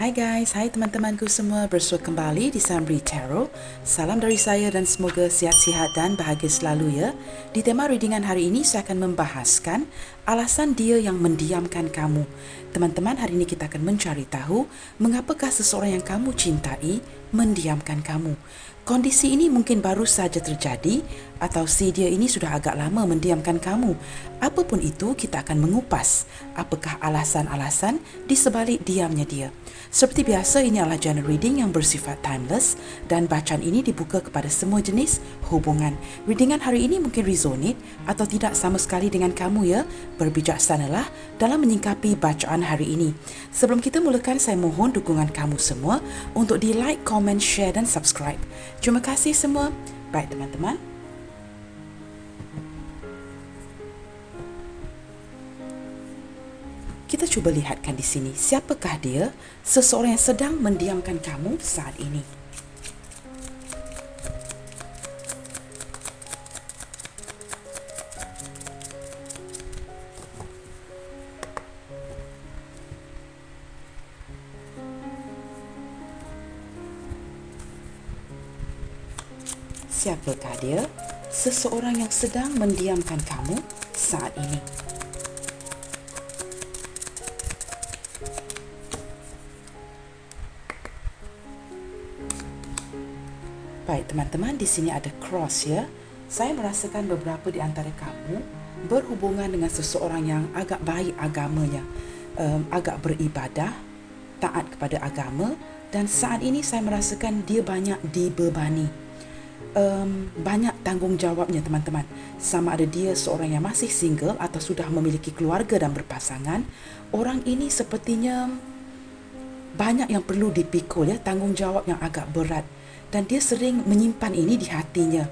Hai guys, hai teman-temanku semua, bersua kembali di Samri Tarot. Salam dari saya dan semoga sihat-sihat dan bahagia selalu ya. Di tema readingan hari ini saya akan membahaskan alasan dia yang mendiamkan kamu. Teman-teman, hari ini kita akan mencari tahu mengapakah seseorang yang kamu cintai mendiamkan kamu. Kondisi ini mungkin baru saja terjadi atau si dia ini sudah agak lama mendiamkan kamu. Apapun itu, kita akan mengupas apakah alasan-alasan di sebalik diamnya dia. Seperti biasa, ini adalah general reading yang bersifat timeless dan bacaan ini dibuka kepada semua jenis hubungan. Readingan hari ini mungkin resonate atau tidak sama sekali dengan kamu ya. Berbijaksanalah dalam menyingkapi bacaan hari ini. Sebelum kita mulakan, saya mohon dukungan kamu semua untuk di like, comment, share dan subscribe. Terima kasih semua. Baik teman-teman. Kita cuba lihatkan di sini, siapakah dia, seseorang yang sedang mendiamkan kamu saat ini. Siapakah dia, seseorang yang sedang mendiamkan kamu saat ini. Baik teman-teman, di sini ada cross ya. Saya merasakan beberapa di antara kamu berhubungan dengan seseorang yang agak baik agamanya, agak beribadah, taat kepada agama, dan saat ini saya merasakan dia banyak dibebani. Banyak tanggungjawabnya teman-teman. Sama ada dia seorang yang masih single atau sudah memiliki keluarga dan berpasangan, orang ini sepertinya banyak yang perlu dipikul ya, tanggungjawab yang agak berat. Dan dia sering menyimpan ini di hatinya.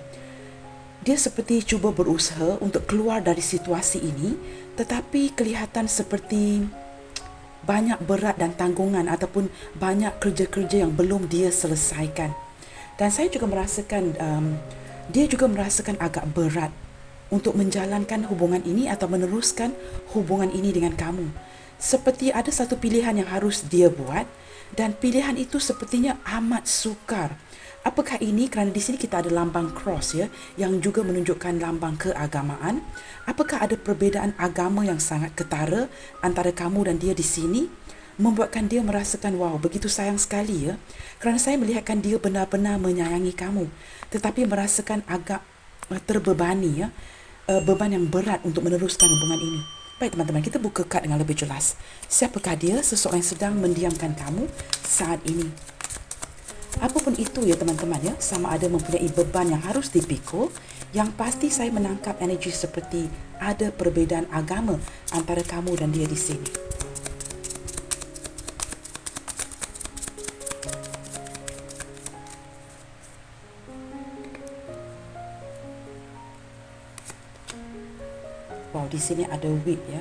Dia seperti cuba berusaha untuk keluar dari situasi ini, tetapi kelihatan seperti banyak berat dan tanggungan ataupun banyak kerja-kerja yang belum dia selesaikan. Dan saya juga merasakan, dia juga merasakan agak berat untuk menjalankan hubungan ini atau meneruskan hubungan ini dengan kamu. Seperti ada satu pilihan yang harus dia buat dan pilihan itu sepertinya amat sukar. Apakah ini kerana di sini kita ada lambang cross ya, yang juga menunjukkan lambang keagamaan? Apakah ada perbezaan agama yang sangat ketara antara kamu dan dia di sini, membuatkan dia merasakan wow, begitu sayang sekali ya? Kerana saya melihatkan dia benar-benar menyayangi kamu, tetapi merasakan agak terbebani ya, beban yang berat untuk meneruskan hubungan ini. Baik teman-teman, kita buka kad dengan lebih jelas. Siapakah dia, seseorang yang sedang mendiamkan kamu saat ini? Apapun itu ya teman-teman ya, sama ada mempunyai beban yang harus dipikul, yang pasti saya menangkap energi seperti ada perbezaan agama antara kamu dan dia di sini. Wow, di sini ada whip ya.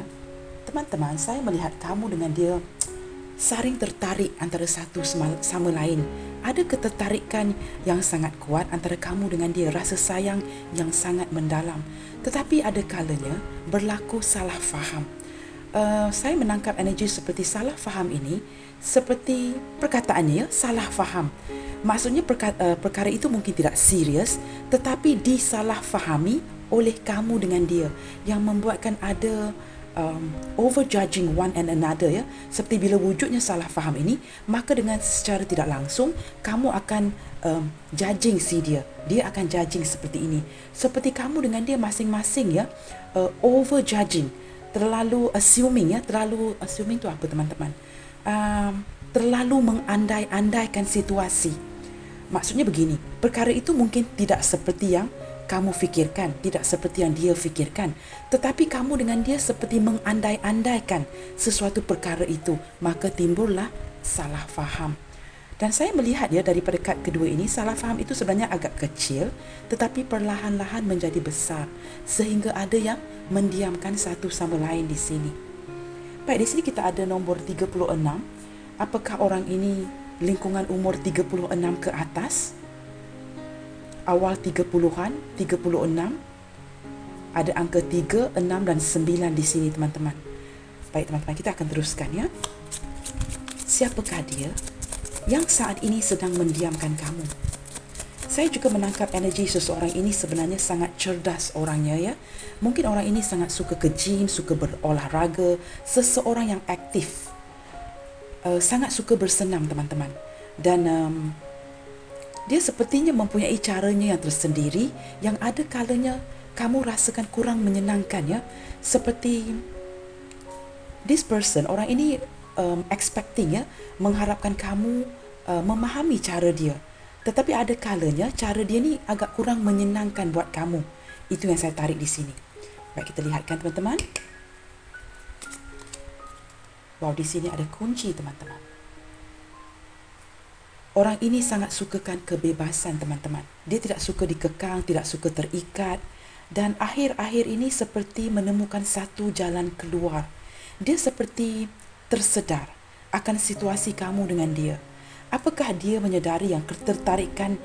Teman-teman, saya melihat kamu dengan dia saling tertarik antara satu sama lain. Ada ketertarikan yang sangat kuat antara kamu dengan dia, rasa sayang yang sangat mendalam. Tetapi ada kalanya berlaku salah faham. Saya menangkap energi seperti salah faham ini, seperti perkataannya, salah faham. Maksudnya perkara itu mungkin tidak serius, tetapi disalah fahami oleh kamu dengan dia, yang membuatkan ada overjudging one and another ya. Seperti bila wujudnya salah faham ini, maka dengan secara tidak langsung kamu akan judging si dia. Dia akan judging seperti ini. Seperti kamu dengan dia masing-masing ya, overjudging, terlalu assuming ya. Terlalu assuming itu apa teman-teman? Terlalu mengandai-andaikan situasi. Maksudnya begini, perkara itu mungkin tidak seperti yang kamu fikirkan, tidak seperti yang dia fikirkan, tetapi kamu dengan dia seperti mengandai-andaikan sesuatu perkara itu, maka timbullah salah faham. Dan saya melihat ya, daripada kad kedua ini, salah faham itu sebenarnya agak kecil, tetapi perlahan-lahan menjadi besar, sehingga ada yang mendiamkan satu sama lain di sini. Baik, di sini kita ada nombor 36. Apakah orang ini lingkungan umur 36 ke atas? Awal 30-an, 36, ada angka 3, 6 dan 9 di sini teman-teman. Baik teman-teman, kita akan teruskan ya. siapakah dia yang saat ini sedang mendiamkan kamu. Saya juga menangkap energi seseorang ini sebenarnya sangat cerdas orangnya ya. Mungkin orang ini sangat suka ke gym, suka berolahraga, seseorang yang aktif. Sangat suka bersenam teman-teman. Dan dia sepertinya mempunyai caranya yang tersendiri yang ada kalanya kamu rasakan kurang menyenangkan ya. Seperti this person, orang ini expecting ya, mengharapkan kamu memahami cara dia. Tetapi ada kalanya cara dia ni agak kurang menyenangkan buat kamu. Itu yang saya tarik di sini. Baik, kita lihatkan teman-teman. Wow, di sini ada kunci teman-teman. Orang ini sangat sukakan kebebasan teman-teman. Dia tidak suka dikekang, tidak suka terikat. Dan akhir-akhir ini seperti menemukan satu jalan keluar. Dia seperti tersedar akan situasi kamu dengan dia. Apakah dia menyedari yang ketertarikan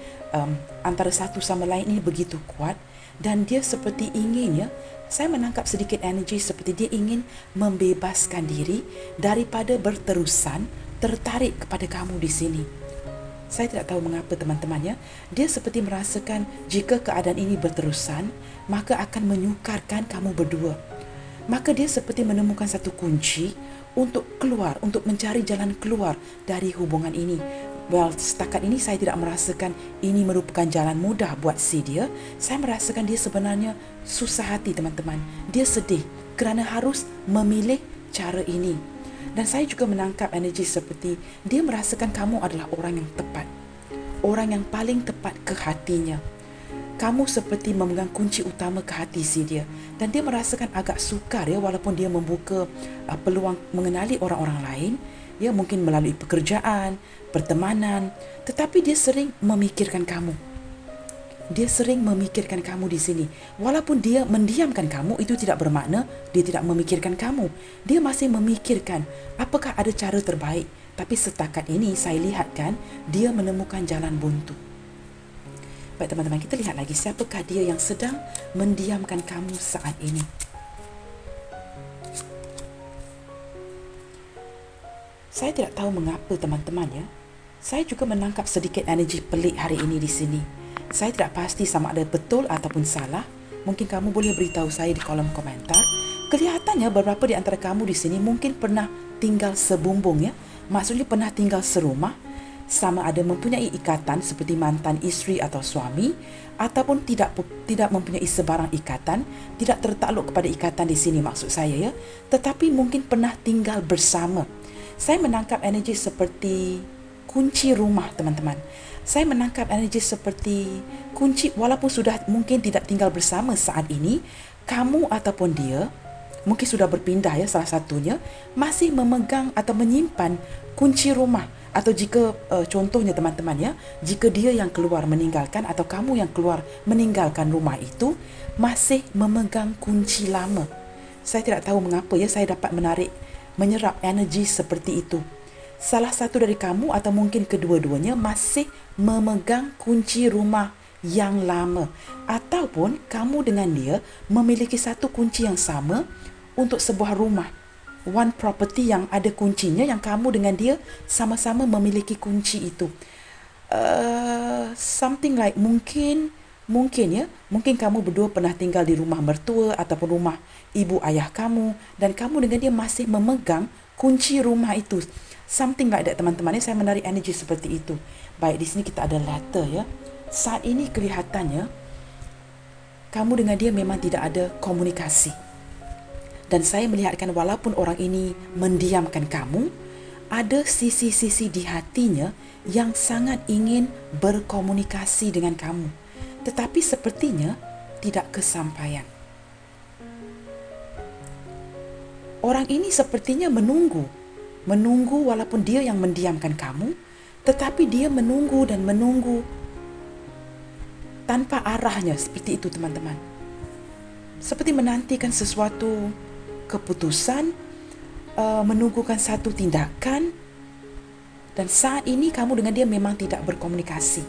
antara satu sama lain ini begitu kuat dan dia seperti ingin ya, saya menangkap sedikit energi seperti dia ingin membebaskan diri daripada berterusan tertarik kepada kamu di sini. Saya tidak tahu mengapa teman-teman ya, dia seperti merasakan jika keadaan ini berterusan maka akan menyukarkan kamu berdua. Maka dia seperti menemukan satu kunci untuk keluar, untuk mencari jalan keluar dari hubungan ini. Well, setakat ini saya tidak merasakan ini merupakan jalan mudah buat si dia. Saya merasakan dia sebenarnya susah hati teman-teman. Dia sedih kerana harus memilih cara ini. Dan saya juga menangkap energi seperti dia merasakan kamu adalah orang yang tepat. Orang yang paling tepat ke hatinya. Kamu seperti memegang kunci utama ke hati si dia. Dan dia merasakan agak sukar ya, walaupun dia membuka peluang mengenali orang-orang lain. Ya, mungkin melalui pekerjaan, pertemanan. Tetapi dia sering memikirkan kamu. Dia sering memikirkan kamu di sini. Walaupun dia mendiamkan kamu, itu tidak bermakna dia tidak memikirkan kamu. Dia masih memikirkan apakah ada cara terbaik. Tapi setakat ini saya lihatkan dia menemukan jalan buntu. Baik teman-teman, kita lihat lagi siapakah dia yang sedang mendiamkan kamu saat ini. Saya tidak tahu mengapa teman-teman ya. Saya juga menangkap sedikit energi pelik hari ini di sini. Saya tidak pasti sama ada betul ataupun salah. Mungkin kamu boleh beritahu saya di kolom komentar. Kelihatannya beberapa di antara kamu di sini mungkin pernah tinggal sebumbung ya. Maksudnya pernah tinggal serumah. Sama ada mempunyai ikatan seperti mantan isteri atau suami ataupun tidak mempunyai sebarang ikatan, tidak tertakluk kepada ikatan di sini maksud saya ya, tetapi mungkin pernah tinggal bersama. Saya menangkap energi seperti kunci rumah teman-teman. Saya menangkap energi seperti kunci walaupun sudah mungkin tidak tinggal bersama saat ini, kamu ataupun dia mungkin sudah berpindah ya, salah satunya masih memegang atau menyimpan kunci rumah. Atau jika contohnya teman-teman ya, jika dia yang keluar meninggalkan atau kamu yang keluar meninggalkan rumah itu, masih memegang kunci lama. Saya tidak tahu mengapa ya, saya dapat menyerap energi seperti itu. Salah satu dari kamu atau mungkin kedua-duanya masih memegang kunci rumah yang lama. Ataupun kamu dengan dia memiliki satu kunci yang sama untuk sebuah rumah. One property yang ada kuncinya, yang kamu dengan dia sama-sama memiliki kunci itu. Something like mungkin ya, mungkin kamu berdua pernah tinggal di rumah mertua ataupun rumah ibu ayah kamu dan kamu dengan dia masih memegang kunci rumah itu. Something like that teman-teman. Saya menarik energi seperti itu. Baik, di sini kita ada letter ya. Saat ini kelihatannya kamu dengan dia memang tidak ada komunikasi. Dan saya melihatkan walaupun orang ini mendiamkan kamu, ada sisi-sisi di hatinya yang sangat ingin berkomunikasi dengan kamu. Tetapi sepertinya tidak kesampaian. Orang ini sepertinya menunggu walaupun dia yang mendiamkan kamu, tetapi dia menunggu dan menunggu tanpa arahnya, seperti itu teman-teman. Seperti menantikan sesuatu keputusan, menunggukan satu tindakan, dan saat ini kamu dengan dia memang tidak berkomunikasi.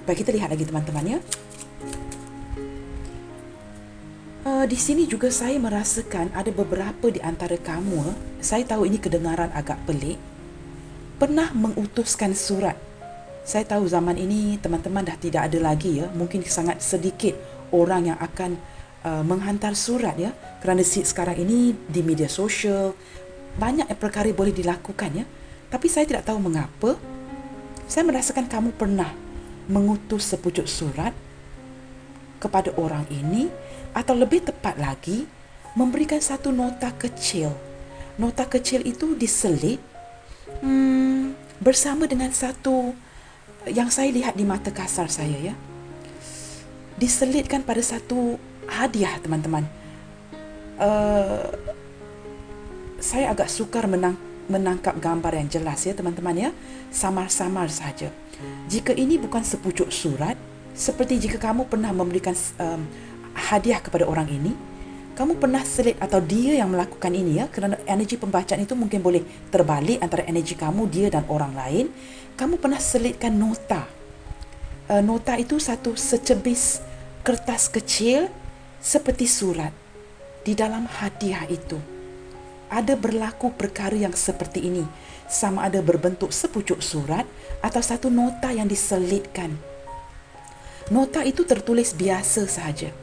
Baik, kita lihat lagi teman-teman ya. Di sini juga saya merasakan ada beberapa di antara kamu, saya tahu ini kedengaran agak pelik, pernah mengutuskan surat. Saya tahu zaman ini teman-teman dah tidak ada lagi ya, mungkin sangat sedikit orang yang akan menghantar surat ya, kerana sekarang ini di media sosial banyak perkara boleh dilakukan ya. Tapi saya tidak tahu mengapa saya merasakan kamu pernah mengutus sepucuk surat kepada orang ini, atau lebih tepat lagi memberikan satu nota kecil. Nota kecil itu diselit bersama dengan satu yang saya lihat di mata kasar saya ya, diselitkan pada satu hadiah teman-teman. Saya agak sukar menangkap gambar yang jelas ya teman-teman ya, samar-samar saja. Jika ini bukan sepucuk surat, seperti jika kamu pernah memberikan hadiah kepada orang ini, kamu pernah selit atau dia yang melakukan ini ya, kerana energi pembacaan itu mungkin boleh terbalik antara energi kamu, dia dan orang lain. Kamu pernah selitkan nota. Nota itu satu secebis kertas kecil seperti surat. Di dalam hadiah itu ada berlaku perkara yang seperti ini, sama ada berbentuk sepucuk surat atau satu nota yang diselitkan. Nota itu tertulis biasa sahaja,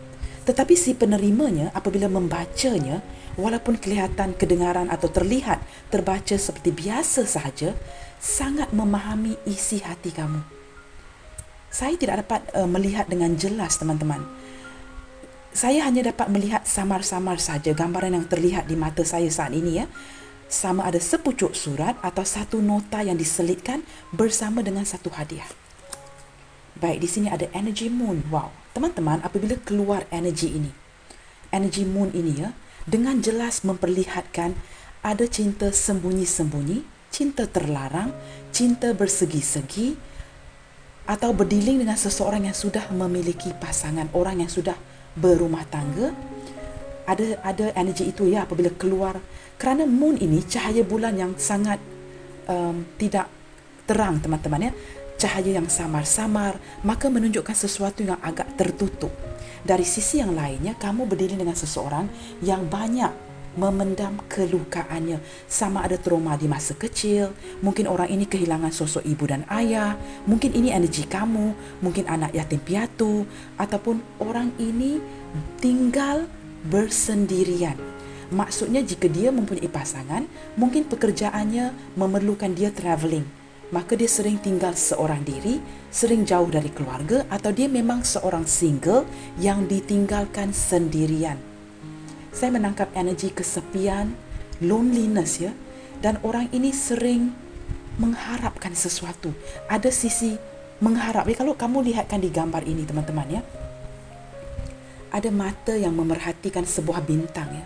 tetapi si penerimanya apabila membacanya, walaupun kelihatan, kedengaran atau terlihat terbaca seperti biasa sahaja, sangat memahami isi hati kamu. Saya tidak dapat melihat dengan jelas teman-teman. Saya hanya dapat melihat samar-samar saja gambaran yang terlihat di mata saya saat ini ya. Sama ada sepucuk surat atau satu nota yang diselitkan bersama dengan satu hadiah. Baik, di sini ada energi moon. Wow, teman-teman, apabila keluar energi ini, energi moon ini ya, dengan jelas memperlihatkan ada cinta sembunyi-sembunyi, cinta terlarang, cinta bersegi-segi, atau berdealing dengan seseorang yang sudah memiliki pasangan, orang yang sudah berumah tangga. Ada energi itu ya apabila keluar, kerana moon ini cahaya bulan yang sangat tidak terang teman-teman ya, cahaya yang samar-samar, maka menunjukkan sesuatu yang agak tertutup. Dari sisi yang lainnya, kamu berdiri dengan seseorang yang banyak memendam kelukaannya, sama ada trauma di masa kecil, mungkin orang ini kehilangan sosok ibu dan ayah, mungkin ini energi kamu, mungkin anak yatim piatu, ataupun orang ini tinggal bersendirian. Maksudnya jika dia mempunyai pasangan, mungkin pekerjaannya memerlukan dia travelling, maka dia sering tinggal seorang diri, sering jauh dari keluarga, atau dia memang seorang single yang ditinggalkan sendirian. Saya menangkap energi kesepian, loneliness ya, dan orang ini sering mengharapkan sesuatu. Ada sisi mengharap. Kalau kamu lihatkan di gambar ini teman-teman ya, ada mata yang memerhatikan sebuah bintang ya.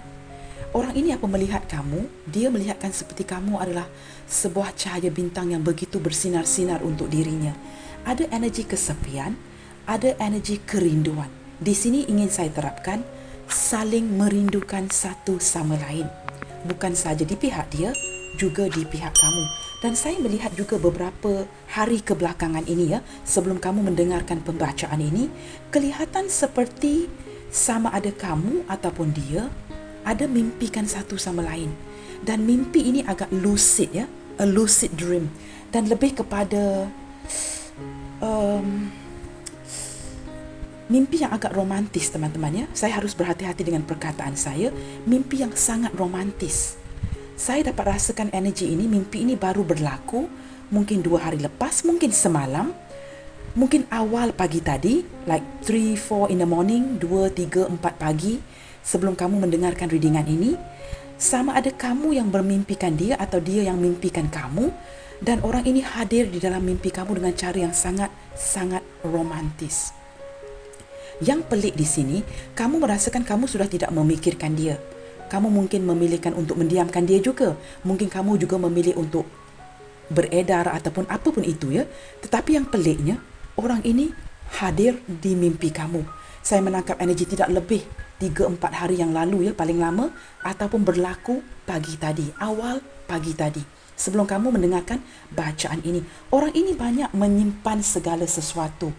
Orang ini apa melihat kamu, dia melihatkan seperti kamu adalah sebuah cahaya bintang yang begitu bersinar-sinar untuk dirinya. Ada energi kesepian, ada energi kerinduan. Di sini ingin saya terapkan saling merindukan satu sama lain. Bukan saja di pihak dia, juga di pihak kamu. Dan saya melihat juga beberapa hari kebelakangan ini ya, sebelum kamu mendengarkan pembacaan ini, kelihatan seperti sama ada kamu ataupun dia ada mimpikan satu sama lain. Dan mimpi ini agak lucid ya, a lucid dream, dan lebih kepada mimpi yang agak romantis teman-teman ya. Saya harus berhati-hati dengan perkataan saya. Mimpi yang sangat romantis. Saya dapat rasakan energi ini, mimpi ini baru berlaku mungkin 2 hari lepas, mungkin semalam, mungkin awal pagi tadi, like 3, 4 in the morning, 2, 3, 4 pagi sebelum kamu mendengarkan readingan ini. Sama ada kamu yang bermimpikan dia atau dia yang mimpikan kamu, dan orang ini hadir di dalam mimpi kamu dengan cara yang sangat-sangat romantis. Yang pelik di sini, kamu merasakan kamu sudah tidak memikirkan dia. Kamu mungkin memilihkan untuk mendiamkan dia juga. Mungkin kamu juga memilih untuk beredar ataupun apapun itu ya. Tetapi yang peliknya, orang ini hadir di mimpi kamu. Saya menangkap energi tidak lebih 3-4 hari yang lalu ya, paling lama, ataupun berlaku pagi tadi, awal pagi tadi, sebelum kamu mendengarkan bacaan ini. Orang ini banyak menyimpan segala sesuatu,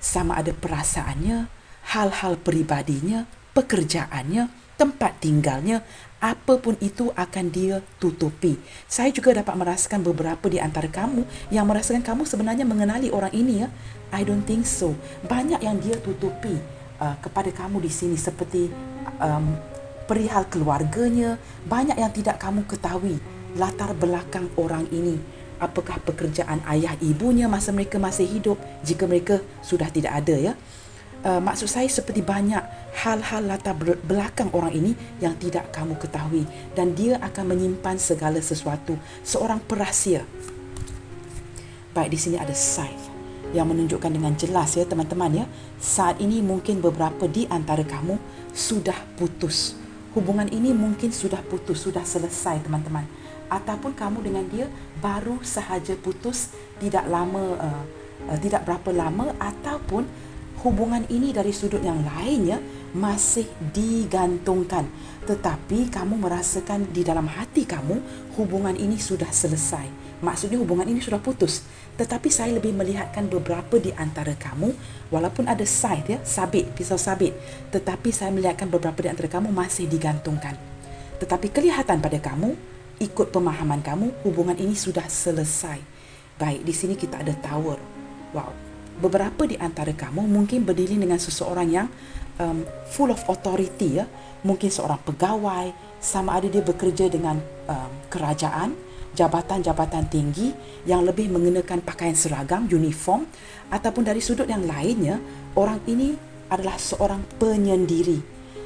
sama ada perasaannya, hal-hal peribadinya, pekerjaannya, tempat tinggalnya, apapun itu akan dia tutupi. Saya juga dapat merasakan beberapa di antara kamu yang merasakan kamu sebenarnya mengenali orang ini ya. I don't think so. Banyak yang dia tutupi kepada kamu di sini, seperti perihal keluarganya. Banyak yang tidak kamu ketahui latar belakang orang ini. Apakah pekerjaan ayah ibunya masa mereka masih hidup, jika mereka sudah tidak ada ya. Maksud saya seperti banyak hal-hal latar belakang orang ini yang tidak kamu ketahui, dan dia akan menyimpan segala sesuatu, seorang perahsia. Baik, di sini ada scythe yang menunjukkan dengan jelas ya teman-teman ya, saat ini mungkin beberapa di antara kamu sudah putus. Hubungan ini mungkin sudah putus, sudah selesai teman-teman. Ataupun kamu dengan dia baru sahaja putus, tidak berapa lama, ataupun hubungan ini dari sudut yang lainnya masih digantungkan, tetapi kamu merasakan di dalam hati kamu hubungan ini sudah selesai. Maksudnya hubungan ini sudah putus. Tetapi saya lebih melihatkan beberapa di antara kamu, walaupun ada scythe ya, sabit, pisau sabit, tetapi saya melihatkan beberapa di antara kamu masih digantungkan. Tetapi kelihatan pada kamu, ikut pemahaman kamu, hubungan ini sudah selesai. Baik, di sini kita ada tower. Wow. Beberapa di antara kamu mungkin berdiri dengan seseorang yang full of authority ya. Mungkin seorang pegawai, sama ada dia bekerja dengan kerajaan, jabatan-jabatan tinggi yang lebih mengenakan pakaian seragam, uniform, ataupun dari sudut yang lainnya, orang ini adalah seorang penyendiri,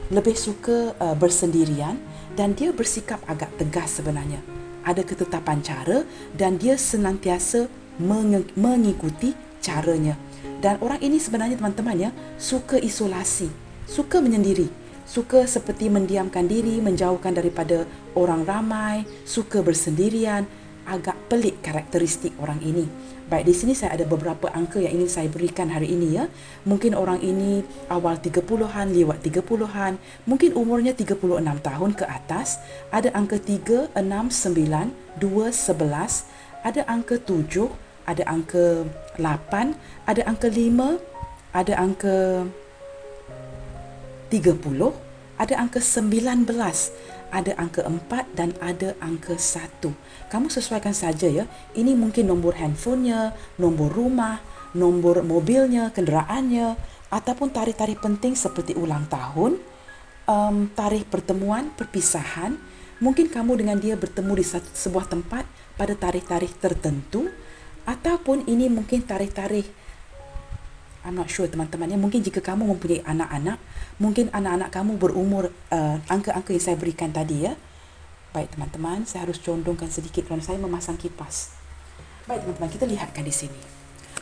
lebih suka bersendirian, dan dia bersikap agak tegas sebenarnya. Ada ketetapan cara dan dia senantiasa mengikuti caranya. Dan orang ini sebenarnya teman-teman ya, suka isolasi, suka menyendiri, suka seperti mendiamkan diri, menjauhkan daripada orang ramai, suka bersendirian. Agak pelik karakteristik orang ini. Baik, di sini saya ada beberapa angka yang ingin saya berikan hari ini ya. Mungkin orang ini awal 30-an, lewat 30-an, mungkin umurnya 36 tahun ke atas. Ada angka 3, 6, 9, 2, 11, ada angka 7, ada angka 8, ada angka 5, ada angka 30, ada angka 19, ada angka 4 dan ada angka 1. Kamu sesuaikan saja ya. Ini mungkin nombor handphonenya, nombor rumah, nombor mobilnya, kenderaannya, ataupun tarikh-tarikh penting seperti ulang tahun, tarikh pertemuan, perpisahan. Mungkin kamu dengan dia bertemu di sebuah tempat pada tarikh-tarikh tertentu, ataupun ini mungkin tarikh-tarikh, I'm not sure teman-teman ya. Mungkin jika kamu mempunyai anak-anak, mungkin anak-anak kamu berumur angka-angka yang saya berikan tadi ya. Baik teman-teman, saya harus condongkan sedikit kerana saya memasang kipas. Baik teman-teman, kita lihatkan di sini.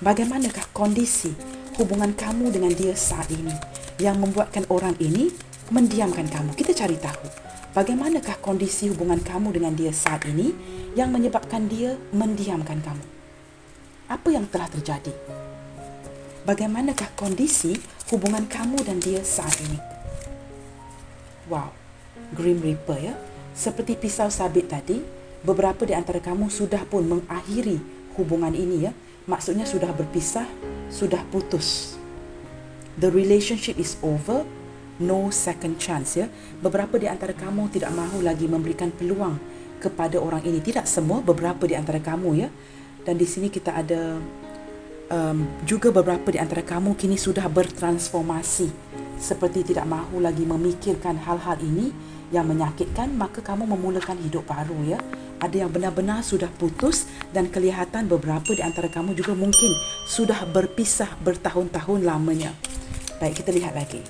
Bagaimanakah kondisi hubungan kamu dengan dia saat ini yang membuatkan orang ini mendiamkan kamu? Kita cari tahu. Bagaimanakah kondisi hubungan kamu dengan dia saat ini yang menyebabkan dia mendiamkan kamu? Apa yang telah terjadi? Bagaimanakah kondisi hubungan kamu dan dia saat ini? Wow, Grim Reaper ya. Seperti pisau sabit tadi, beberapa di antara kamu sudah pun mengakhiri hubungan ini ya. Maksudnya sudah berpisah, sudah putus. The relationship is over, no second chance ya. Beberapa di antara kamu tidak mahu lagi memberikan peluang kepada orang ini. Tidak semua, beberapa di antara kamu ya. Dan di sini kita ada juga beberapa di antara kamu kini sudah bertransformasi, seperti tidak mahu lagi memikirkan hal-hal ini yang menyakitkan, maka kamu memulakan hidup baru ya. Ada yang benar-benar sudah putus, dan kelihatan beberapa di antara kamu juga mungkin sudah berpisah bertahun-tahun lamanya. Baik, kita lihat lagi.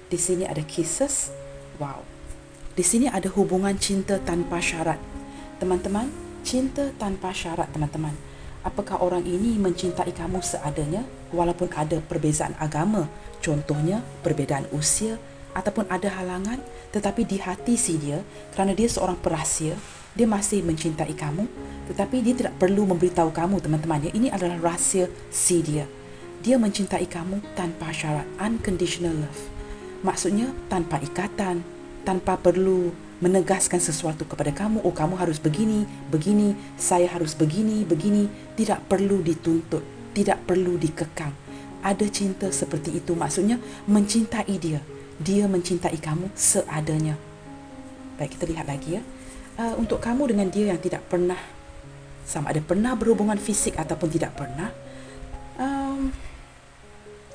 Di sini ada kisses. Wow. Di sini ada hubungan cinta tanpa syarat. Teman-teman, cinta tanpa syarat teman-teman. Apakah orang ini mencintai kamu seadanya walaupun ada perbezaan agama? Contohnya, perbezaan usia ataupun ada halangan, tetapi di hati si dia, kerana dia seorang perahsia, dia masih mencintai kamu, tetapi dia tidak perlu memberitahu kamu teman-teman. Ini adalah rahsia si dia. Dia mencintai kamu tanpa syarat, unconditional love. Maksudnya tanpa ikatan, tanpa perlu menegaskan sesuatu kepada kamu. Oh, kamu harus begini, begini, saya harus begini, begini. Tidak perlu dituntut, tidak perlu dikekang. ada cinta seperti itu. Maksudnya mencintai dia. Dia mencintai kamu seadanya. Baik, kita lihat lagi ya. Untuk kamu dengan dia yang tidak pernah, sama ada pernah berhubungan fisik ataupun tidak pernah,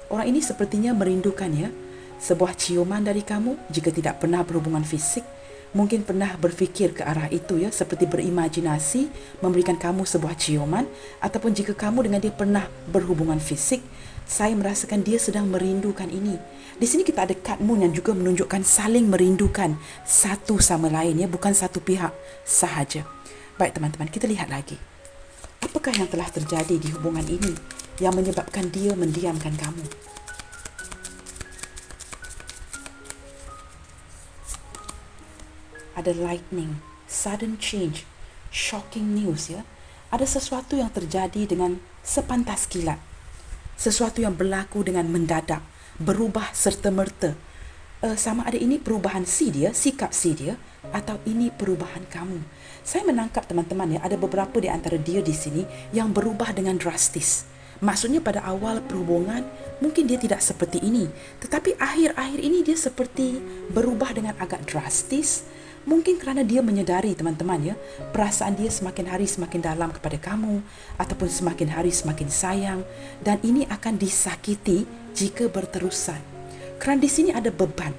orang ini sepertinya merindukan ya sebuah ciuman dari kamu. Jika tidak pernah berhubungan fisik, mungkin pernah berfikir ke arah itu ya, seperti berimajinasi memberikan kamu sebuah ciuman. Ataupun jika kamu dengan dia pernah berhubungan fisik, saya merasakan dia sedang merindukan ini. Di sini kita ada kad moon yang juga menunjukkan saling merindukan satu sama lain ya, bukan satu pihak sahaja. Baik teman-teman, kita lihat lagi. Apakah yang telah terjadi di hubungan ini yang menyebabkan dia mendiamkan kamu? Ada lightning, sudden change, shocking news ya. Ada sesuatu yang terjadi dengan sepantas kilat. Sesuatu yang berlaku dengan mendadak, berubah serta-merta. Sama ada ini perubahan sikap si dia, atau ini perubahan kamu. Saya menangkap teman-teman ya, ada beberapa di antara dia di sini yang berubah dengan drastis. Maksudnya pada awal perhubungan mungkin dia tidak seperti ini, tetapi akhir-akhir ini dia seperti berubah dengan agak drastis. Mungkin kerana dia menyedari teman-teman ya, perasaan dia semakin hari semakin dalam kepada kamu, ataupun semakin hari semakin sayang, dan ini akan disakiti jika berterusan. Kerana di sini ada beban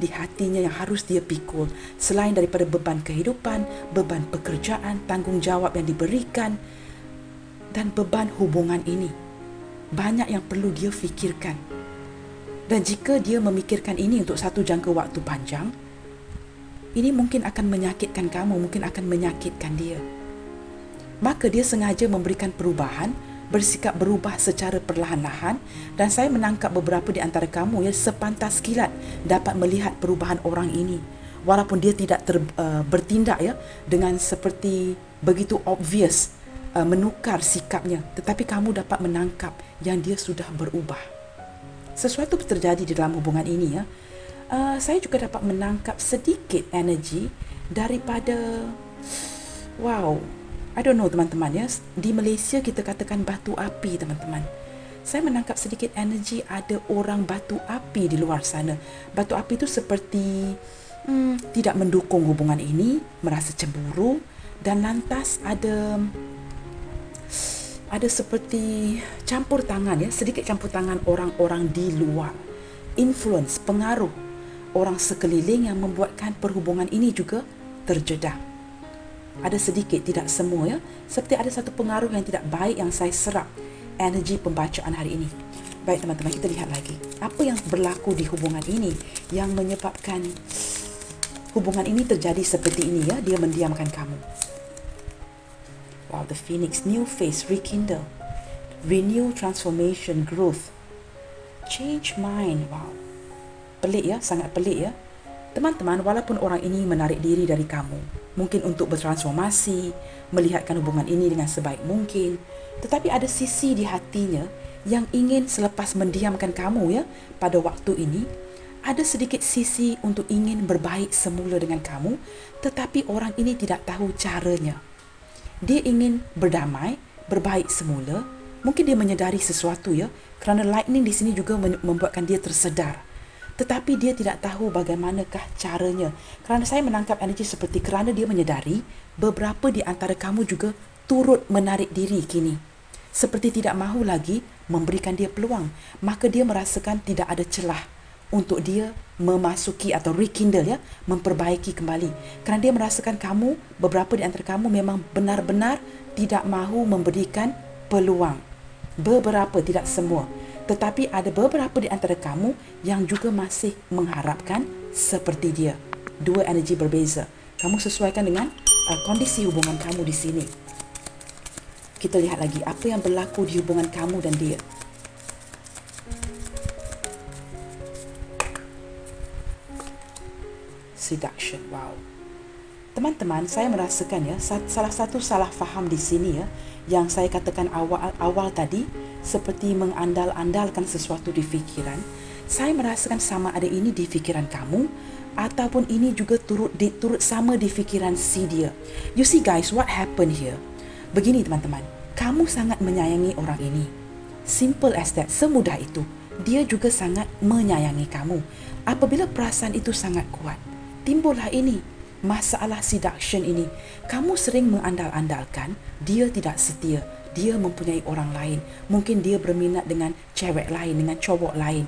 di hatinya yang harus dia pikul, selain daripada beban kehidupan, beban pekerjaan, tanggungjawab yang diberikan, dan beban hubungan ini. Banyak yang perlu dia fikirkan. Dan jika dia memikirkan ini untuk satu jangka waktu panjang, ini mungkin akan menyakitkan kamu, mungkin akan menyakitkan dia. Maka dia sengaja memberikan perubahan, bersikap berubah secara perlahan-lahan, dan saya menangkap beberapa di antara kamu yang sepantas kilat dapat melihat perubahan orang ini. Walaupun dia tidak bertindak ya dengan seperti begitu obvious menukar sikapnya, tetapi kamu dapat menangkap yang dia sudah berubah. Sesuatu terjadi di dalam hubungan ini ya. Saya juga dapat menangkap sedikit energi daripada, I don't know teman-teman ya, di Malaysia kita katakan batu api teman-teman. Saya menangkap sedikit energi ada orang batu api di luar sana. Batu api itu seperti tidak mendukung hubungan ini, merasa cemburu, dan lantas ada seperti campur tangan ya, sedikit campur tangan orang-orang di luar, influence, pengaruh orang sekeliling yang membuatkan perhubungan ini juga terjedah. Ada sedikit, tidak semua ya, seperti ada satu pengaruh yang tidak baik yang saya serap energi pembacaan hari ini. Baik teman-teman, kita lihat lagi. Apa yang berlaku di hubungan ini yang menyebabkan hubungan ini terjadi seperti ini ya, dia mendiamkan kamu. The phoenix, new phase, rekindle, renew, transformation, growth, change mind. Pelik ya, sangat pelik ya. Teman-teman, walaupun orang ini menarik diri dari kamu, mungkin untuk bertransformasi, melihatkan hubungan ini dengan sebaik mungkin, tetapi ada sisi di hatinya yang ingin selepas mendiamkan kamu ya, pada waktu ini, ada sedikit sisi untuk ingin berbaik semula dengan kamu, tetapi orang ini tidak tahu caranya. Dia ingin berdamai, berbaik semula. Mungkin dia menyedari sesuatu ya, kerana lightning di sini juga membuatkan dia tersedar. Tetapi dia tidak tahu bagaimanakah caranya. Kerana saya menangkap energi seperti kerana dia menyedari beberapa di antara kamu juga turut menarik diri kini. Seperti tidak mahu lagi memberikan dia peluang. Maka dia merasakan tidak ada celah untuk dia memasuki atau rekindle ya, memperbaiki kembali. Kerana dia merasakan kamu, beberapa di antara kamu memang benar-benar tidak mahu memberikan peluang. Beberapa, tidak semua. Tetapi ada beberapa di antara kamu yang juga masih mengharapkan seperti dia. Dua energi berbeza. Kamu sesuaikan dengan kondisi hubungan kamu di sini. Kita lihat lagi apa yang berlaku di hubungan kamu dan dia. Seduction. Teman-teman, saya merasakan ya, salah satu salah faham di sini ya, yang saya katakan awal tadi, seperti mengandal-andalkan sesuatu di fikiran. Saya merasakan sama ada ini di fikiran kamu, ataupun ini juga turut sama di fikiran si dia. You see guys, what happened here? Begini teman-teman, kamu sangat menyayangi orang ini. Simple as that, semudah itu. Dia juga sangat menyayangi kamu. Apabila perasaan itu sangat kuat, timbullah ini, masalah seduction ini. Kamu sering mengandal-andalkan dia tidak setia, dia mempunyai orang lain. Mungkin dia berminat dengan cewek lain, dengan cowok lain.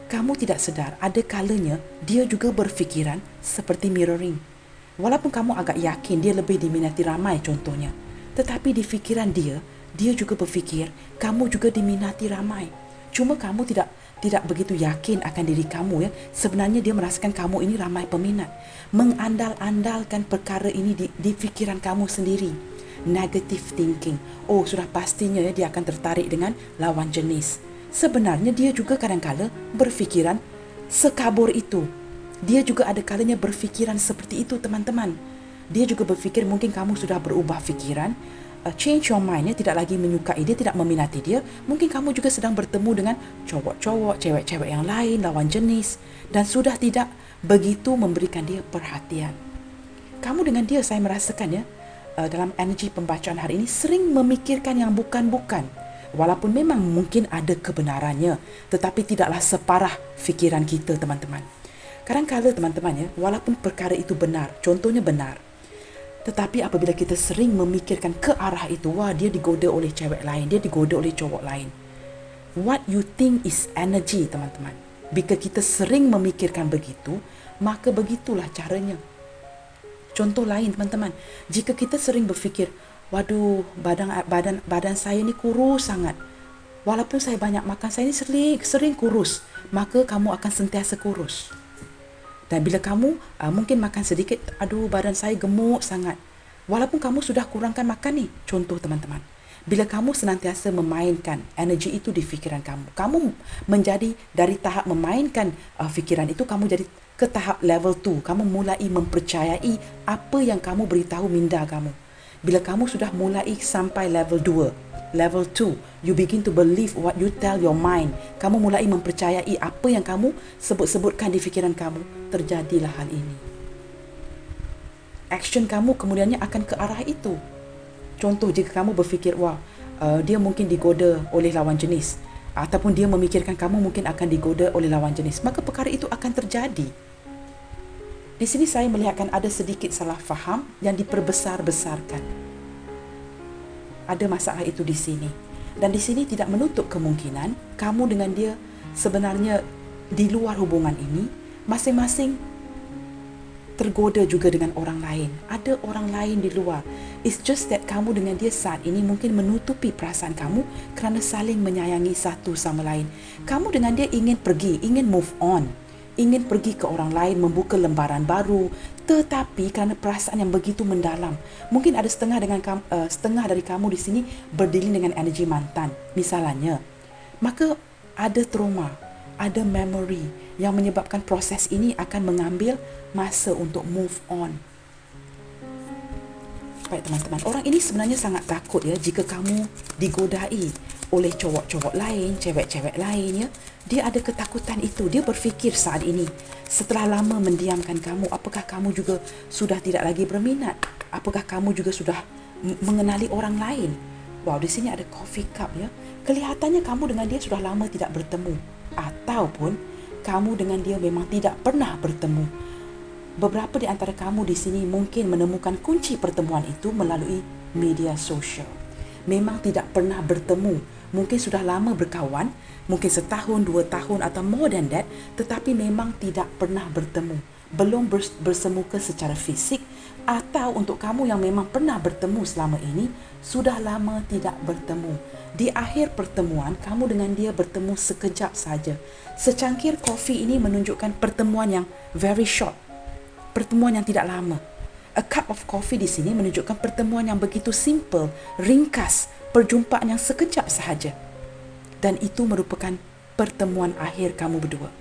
Kamu tidak sedar, ada kalanya dia juga berfikiran seperti mirroring. Walaupun kamu agak yakin dia lebih diminati ramai contohnya, tetapi di fikiran dia juga berfikir kamu juga diminati ramai. Cuma kamu tidak begitu yakin akan diri kamu ya. Sebenarnya dia merasakan kamu ini ramai peminat. Mengandal-andalkan perkara ini di fikiran kamu sendiri. Negative thinking. Oh, sudah pastinya ya, dia akan tertarik dengan lawan jenis. Sebenarnya dia juga kadang-kala berfikiran sekabur itu. Dia juga ada kalanya berfikiran seperti itu, teman-teman. Dia juga berfikir mungkin kamu sudah berubah fikiran, change your mind, ya, tidak lagi menyukai dia, tidak meminati dia. Mungkin kamu juga sedang bertemu dengan cowok-cowok, cewek-cewek yang lain, lawan jenis, dan sudah tidak begitu memberikan dia perhatian. Kamu dengan dia, saya merasakan ya, dalam energi pembacaan hari ini sering memikirkan yang bukan-bukan. Walaupun memang mungkin ada kebenarannya, tetapi tidaklah separah fikiran kita, teman-teman. Kadang-kadang teman-teman ya, walaupun perkara itu benar, contohnya benar, tetapi apabila kita sering memikirkan ke arah itu, wah, dia digoda oleh cewek lain, dia digoda oleh cowok lain. What you think is energy, teman-teman. Jika kita sering memikirkan begitu, maka begitulah caranya. Contoh lain, teman-teman. Jika kita sering berfikir, waduh, badan saya ni kurus sangat. Walaupun saya banyak makan, saya ni sering kurus. Maka kamu akan sentiasa kurus. Dan bila kamu mungkin makan sedikit, aduh, badan saya gemuk sangat. Walaupun kamu sudah kurangkan makan ni. Contoh, teman-teman. Bila kamu senantiasa memainkan energi itu di fikiran kamu menjadi dari tahap memainkan fikiran itu, kamu jadi ke tahap level 2. Kamu mulai mempercayai apa yang kamu beritahu minda kamu. Bila kamu sudah mulai sampai level 2, level 2, you begin to believe what you tell your mind. Kamu mulai mempercayai apa yang kamu sebut-sebutkan di fikiran kamu. Terjadilah hal ini. Action kamu kemudiannya akan ke arah itu. Contoh, jika kamu berfikir, wah, dia mungkin digoda oleh lawan jenis, ataupun dia memikirkan kamu mungkin akan digoda oleh lawan jenis, maka perkara itu akan terjadi. Di sini saya melihatkan ada sedikit salah faham yang diperbesar-besarkan. Ada masalah itu di sini. Dan di sini tidak menutup kemungkinan kamu dengan dia sebenarnya di luar hubungan ini masing-masing tergoda juga dengan orang lain. Ada orang lain di luar. It's just that kamu dengan dia saat ini mungkin menutupi perasaan kamu kerana saling menyayangi satu sama lain. Kamu dengan dia ingin pergi, ingin move on, ingin pergi ke orang lain, membuka lembaran baru, tetapi kerana perasaan yang begitu mendalam, mungkin ada setengah dari kamu di sini berdilin dengan energi mantan, misalnya, maka ada trauma, ada memory yang menyebabkan proses ini akan mengambil masa untuk move on. Baik, teman-teman, orang ini sebenarnya sangat takut ya jika kamu digodai oleh cowok-cowok lain, cewek-cewek lain ya. Dia ada ketakutan itu. Dia berfikir saat ini, setelah lama mendiamkan kamu, apakah kamu juga sudah tidak lagi berminat? Apakah kamu juga sudah mengenali orang lain? Wow, di sini ada coffee cup ya. Kelihatannya kamu dengan dia sudah lama tidak bertemu, ataupun kamu dengan dia memang tidak pernah bertemu. Beberapa di antara kamu di sini mungkin menemukan kunci pertemuan itu melalui media sosial. Memang tidak pernah bertemu, mungkin sudah lama berkawan, mungkin setahun, 2 tahun atau more than that, tetapi memang tidak pernah bertemu. Belum bersemuka secara fisik, atau untuk kamu yang memang pernah bertemu selama ini, sudah lama tidak bertemu. Di akhir pertemuan, kamu dengan dia bertemu sekejap saja. Secangkir kopi ini menunjukkan pertemuan yang very short, pertemuan yang tidak lama. A cup of coffee di sini menunjukkan pertemuan yang begitu simple, ringkas, perjumpaan yang sekejap sahaja. Dan itu merupakan pertemuan akhir kamu berdua.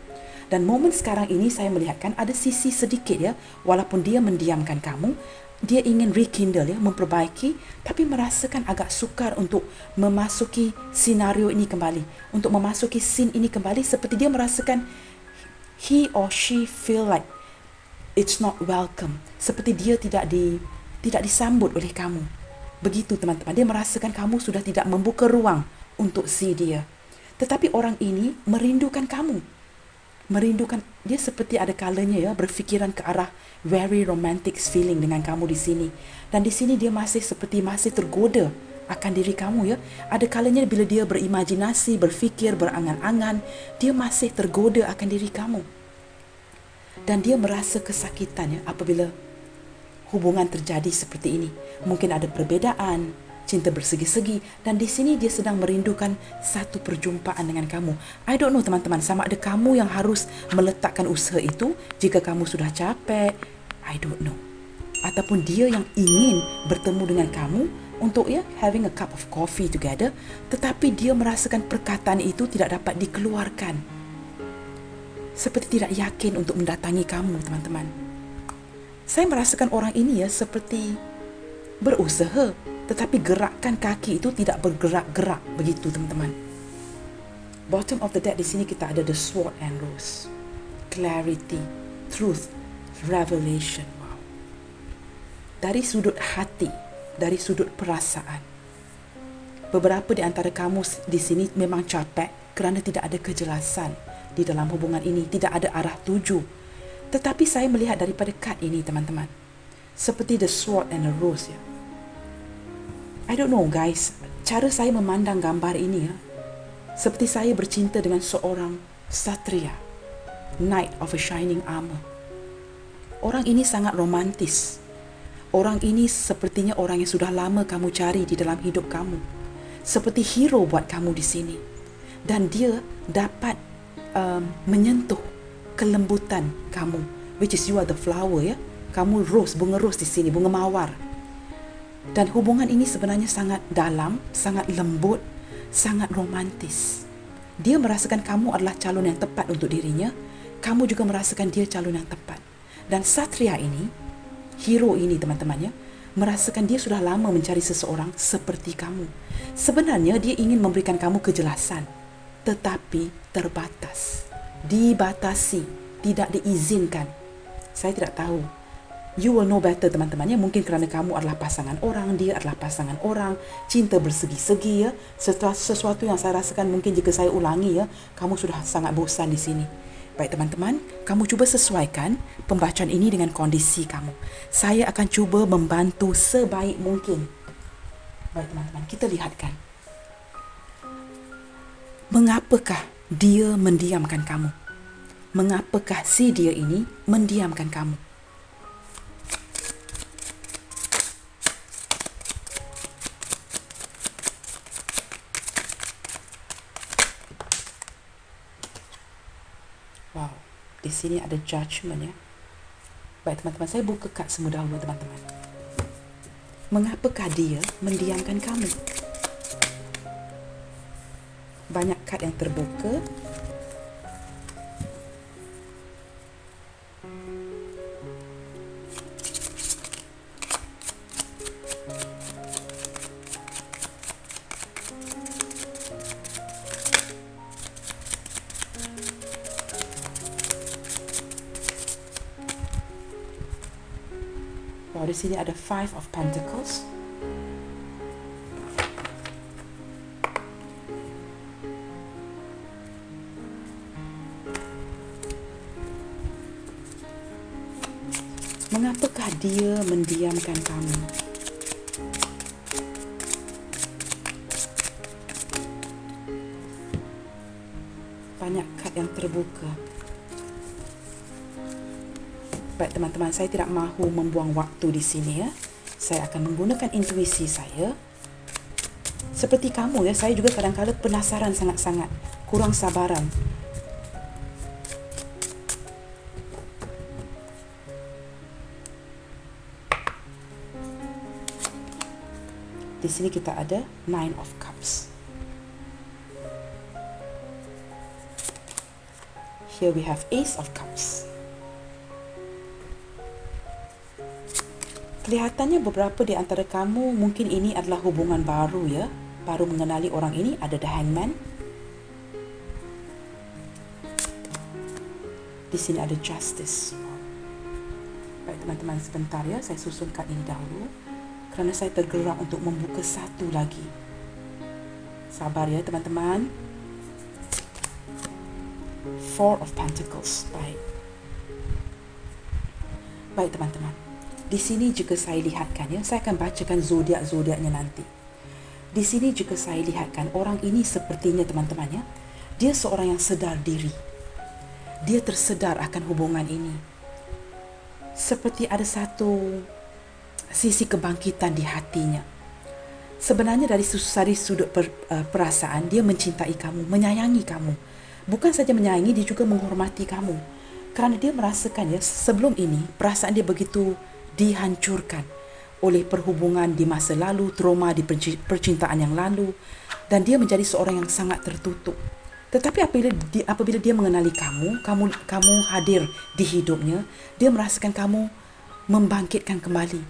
Dan momen sekarang ini saya melihatkan ada sisi sedikit ya, walaupun dia mendiamkan kamu, dia ingin rekindle ya, memperbaiki, tapi merasakan agak sukar untuk memasuki senario ini kembali, untuk memasuki scene ini kembali, seperti dia merasakan he or she feel like it's not welcome, seperti dia tidak disambut oleh kamu. Begitu, teman-teman. Dia merasakan kamu sudah tidak membuka ruang untuk si dia. Tetapi orang ini merindukan kamu. Merindukan, dia seperti ada kalanya ya berfikiran ke arah very romantic feeling dengan kamu di sini. Dan di sini dia masih tergoda akan diri kamu ya. Ada kalanya bila dia berimajinasi, berfikir, berangan-angan, dia masih tergoda akan diri kamu. Dan dia merasa kesakitan ya apabila hubungan terjadi seperti ini. Mungkin ada perbezaan, cinta bersegi-segi, dan di sini dia sedang merindukan satu perjumpaan dengan kamu. I don't know teman-teman, sama ada kamu yang harus meletakkan usaha itu jika kamu sudah capek. I don't know. Ataupun dia yang ingin bertemu dengan kamu untuk having a cup of coffee together, tetapi dia merasakan perkataan itu tidak dapat dikeluarkan. Seperti tidak yakin untuk mendatangi kamu, teman-teman. Saya merasakan orang ini seperti berusaha, tetapi gerakan kaki itu tidak bergerak-gerak begitu, teman-teman. Bottom of the deck di sini kita ada the sword and rose. Clarity, truth, revelation. Wow. Dari sudut hati, dari sudut perasaan. Beberapa di antara kamu di sini memang capek kerana tidak ada kejelasan di dalam hubungan ini, tidak ada arah tuju. Tetapi saya melihat daripada kad ini, teman-teman, seperti the sword and the rose ya. I don't know guys, cara saya memandang gambar ini seperti saya bercinta dengan seorang satria, knight of a shining armor. Orang ini sangat romantis. Orang ini sepertinya orang yang sudah lama kamu cari di dalam hidup kamu. Seperti hero buat kamu di sini. Dan dia dapat menyentuh kelembutan kamu, which is you are the flower ya. Kamu rose, bunga rose di sini, bunga mawar. Dan hubungan ini sebenarnya sangat dalam, sangat lembut, sangat romantis. Dia merasakan kamu adalah calon yang tepat untuk dirinya. Kamu juga merasakan dia calon yang tepat. Dan satria ini, hero ini teman-teman ya, merasakan dia sudah lama mencari seseorang seperti kamu. Sebenarnya dia ingin memberikan kamu kejelasan, tetapi terbatas. Dibatasi, tidak diizinkan. Saya tidak tahu. You will know better teman-teman ya. Mungkin kerana kamu adalah pasangan orang, dia adalah pasangan orang, cinta bersegi-segi ya. Sesuatu yang saya rasakan mungkin jika saya ulangi ya, kamu sudah sangat bosan di sini. Baik teman-teman, kamu cuba sesuaikan pembacaan ini dengan kondisi kamu. Saya akan cuba membantu sebaik mungkin. Baik teman-teman, kita lihatkan. Mengapakah dia mendiamkan kamu? Mengapakah si dia ini mendiamkan kamu? Wow, di sini ada judgment ya. Baik teman-teman, saya buka kad semua dahulu teman-teman. Mengapakah dia mendiamkan kamu? Banyak kad yang terbuka. Di sini ada Five of Pentacles. Mengapakah dia mendiamkan kamu? Banyak kad yang terbuka. Baik teman-teman, saya tidak mahu membuang waktu di sini ya. Saya akan menggunakan intuisi saya. Seperti kamu ya, saya juga kadang-kadang penasaran sangat-sangat, kurang sabaran. Di sini kita ada Nine of Cups. Here we have Ace of Cups. Kelihatannya beberapa di antara kamu mungkin ini adalah hubungan baru ya. Baru mengenali orang ini, ada The Hangman. Di sini ada Justice. Baik teman-teman, sebentar ya, saya susun kad ini dahulu. Kerana saya tergerak untuk membuka satu lagi. Sabar ya teman-teman. Four of Pentacles. Baik teman-teman. Di sini juga saya lihatkan ya, saya akan bacakan zodiak-zodiaknya nanti. Di sini juga saya lihatkan orang ini sepertinya teman-teman ya, dia seorang yang sedar diri. Dia tersedar akan hubungan ini. Seperti ada satu sisi kebangkitan di hatinya. Sebenarnya dari sudut perasaan, dia mencintai kamu, menyayangi kamu. Bukan saja menyayangi, dia juga menghormati kamu. Kerana dia merasakan ya, sebelum ini perasaan dia begitu dihancurkan oleh perhubungan di masa lalu, trauma di percintaan yang lalu, dan dia menjadi seorang yang sangat tertutup. Tetapi apabila dia mengenali kamu hadir di hidupnya, dia merasakan kamu membangkitkan kembali.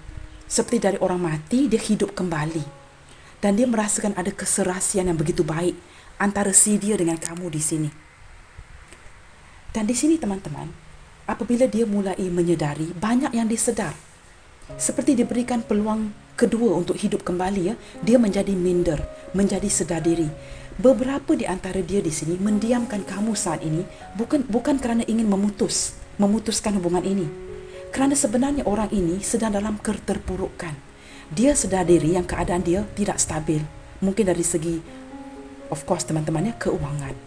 Seperti dari orang mati, dia hidup kembali. Dan dia merasakan ada keserasian yang begitu baik antara si dia dengan kamu di sini. Dan di sini teman-teman, apabila dia mulai menyedari, banyak yang disedar. Seperti diberikan peluang kedua untuk hidup kembali ya, dia menjadi minder, menjadi sedar diri. Beberapa di antara dia di sini mendiamkan kamu saat ini bukan kerana ingin memutuskan hubungan ini. Kerana sebenarnya orang ini sedang dalam keterpurukan. Dia sedar diri yang keadaan dia tidak stabil. Mungkin dari segi, of course teman-temannya, keuangan.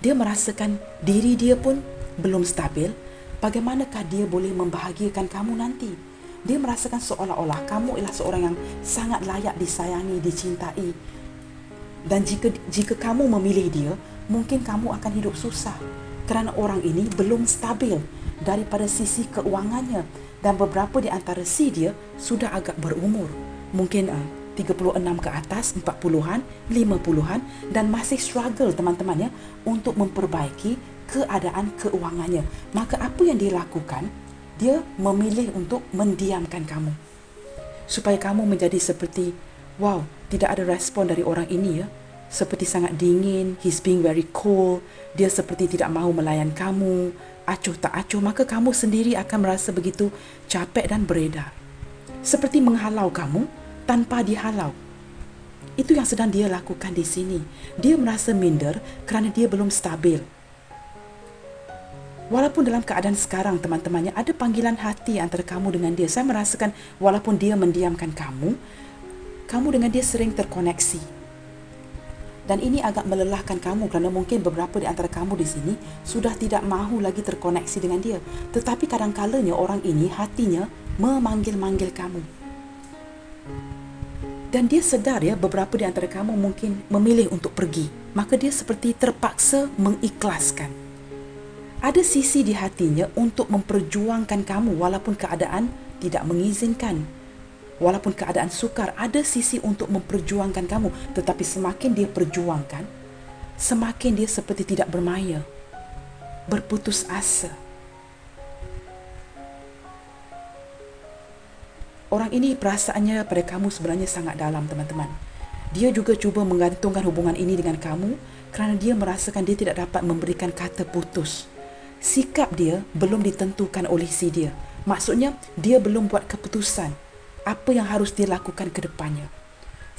Dia merasakan diri dia pun belum stabil. Bagaimanakah dia boleh membahagiakan kamu nanti? Dia merasakan seolah-olah kamu ialah seorang yang sangat layak disayangi, dicintai. Dan jika kamu memilih dia, mungkin kamu akan hidup susah. Kerana orang ini belum stabil daripada sisi keuangannya. Dan beberapa di antara si dia sudah agak berumur. Mungkin 36 ke atas, 40-an, 50-an, dan masih struggle teman-teman ya, untuk memperbaiki keadaan keuangannya. Maka apa yang dia lakukan? Dia memilih untuk mendiamkan kamu. Supaya kamu menjadi seperti, wow, tidak ada respon dari orang ini ya. Seperti sangat dingin, he's being very cold, dia seperti tidak mahu melayan kamu, acuh tak acuh, maka kamu sendiri akan merasa begitu capek dan beredar. Seperti menghalau kamu tanpa dihalau. Itu yang sedang dia lakukan di sini. Dia merasa minder kerana dia belum stabil. Walaupun dalam keadaan sekarang teman-temannya ada panggilan hati antara kamu dengan dia. Saya merasakan walaupun dia mendiamkan kamu dengan dia sering terkoneksi. Dan ini agak melelahkan kamu kerana mungkin beberapa di antara kamu di sini sudah tidak mahu lagi terkoneksi dengan dia. Tetapi kadang-kalanya orang ini hatinya memanggil-manggil kamu. Dan dia sedar ya, beberapa di antara kamu mungkin memilih untuk pergi. Maka dia seperti terpaksa mengikhlaskan. Ada sisi di hatinya untuk memperjuangkan kamu walaupun keadaan tidak mengizinkan. Walaupun keadaan sukar, ada sisi untuk memperjuangkan kamu. Tetapi semakin dia perjuangkan, semakin dia seperti tidak bermaya, berputus asa. Orang ini perasaannya pada kamu sebenarnya sangat dalam teman-teman. Dia juga cuba menggantungkan hubungan ini dengan kamu kerana dia merasakan dia tidak dapat memberikan kata putus. Sikap dia belum ditentukan oleh si dia. Maksudnya, dia belum buat keputusan apa yang harus dia lakukan ke depannya.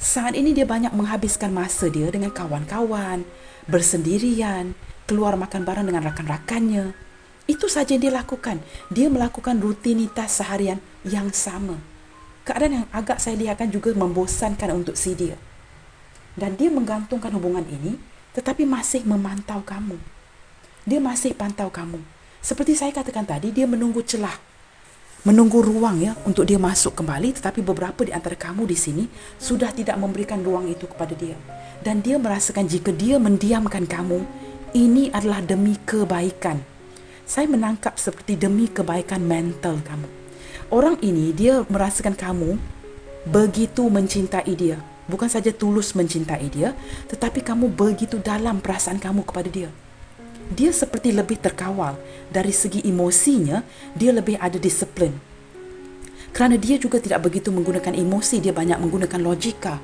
Saat ini dia banyak menghabiskan masa dia dengan kawan-kawan, bersendirian, keluar makan bareng dengan rakan-rakannya. Itu saja yang dia lakukan. Dia melakukan rutinitas seharian yang sama. Keadaan yang agak saya lihatkan juga membosankan untuk si dia. Dan dia menggantungkan hubungan ini, tetapi masih memantau kamu. Dia masih pantau kamu. Seperti saya katakan tadi, dia menunggu celah, menunggu ruang ya untuk dia masuk kembali. Tetapi beberapa di antara kamu di sini sudah tidak memberikan ruang itu kepada dia. Dan dia merasakan jika dia mendiamkan kamu, ini adalah demi kebaikan. Saya menangkap seperti demi kebaikan mental kamu. Orang ini dia merasakan kamu begitu mencintai dia. Bukan saja tulus mencintai dia, tetapi kamu begitu dalam perasaan kamu kepada dia. Dia seperti lebih terkawal. Dari segi emosinya, dia lebih ada disiplin. Kerana dia juga tidak begitu menggunakan emosi, dia banyak menggunakan logika.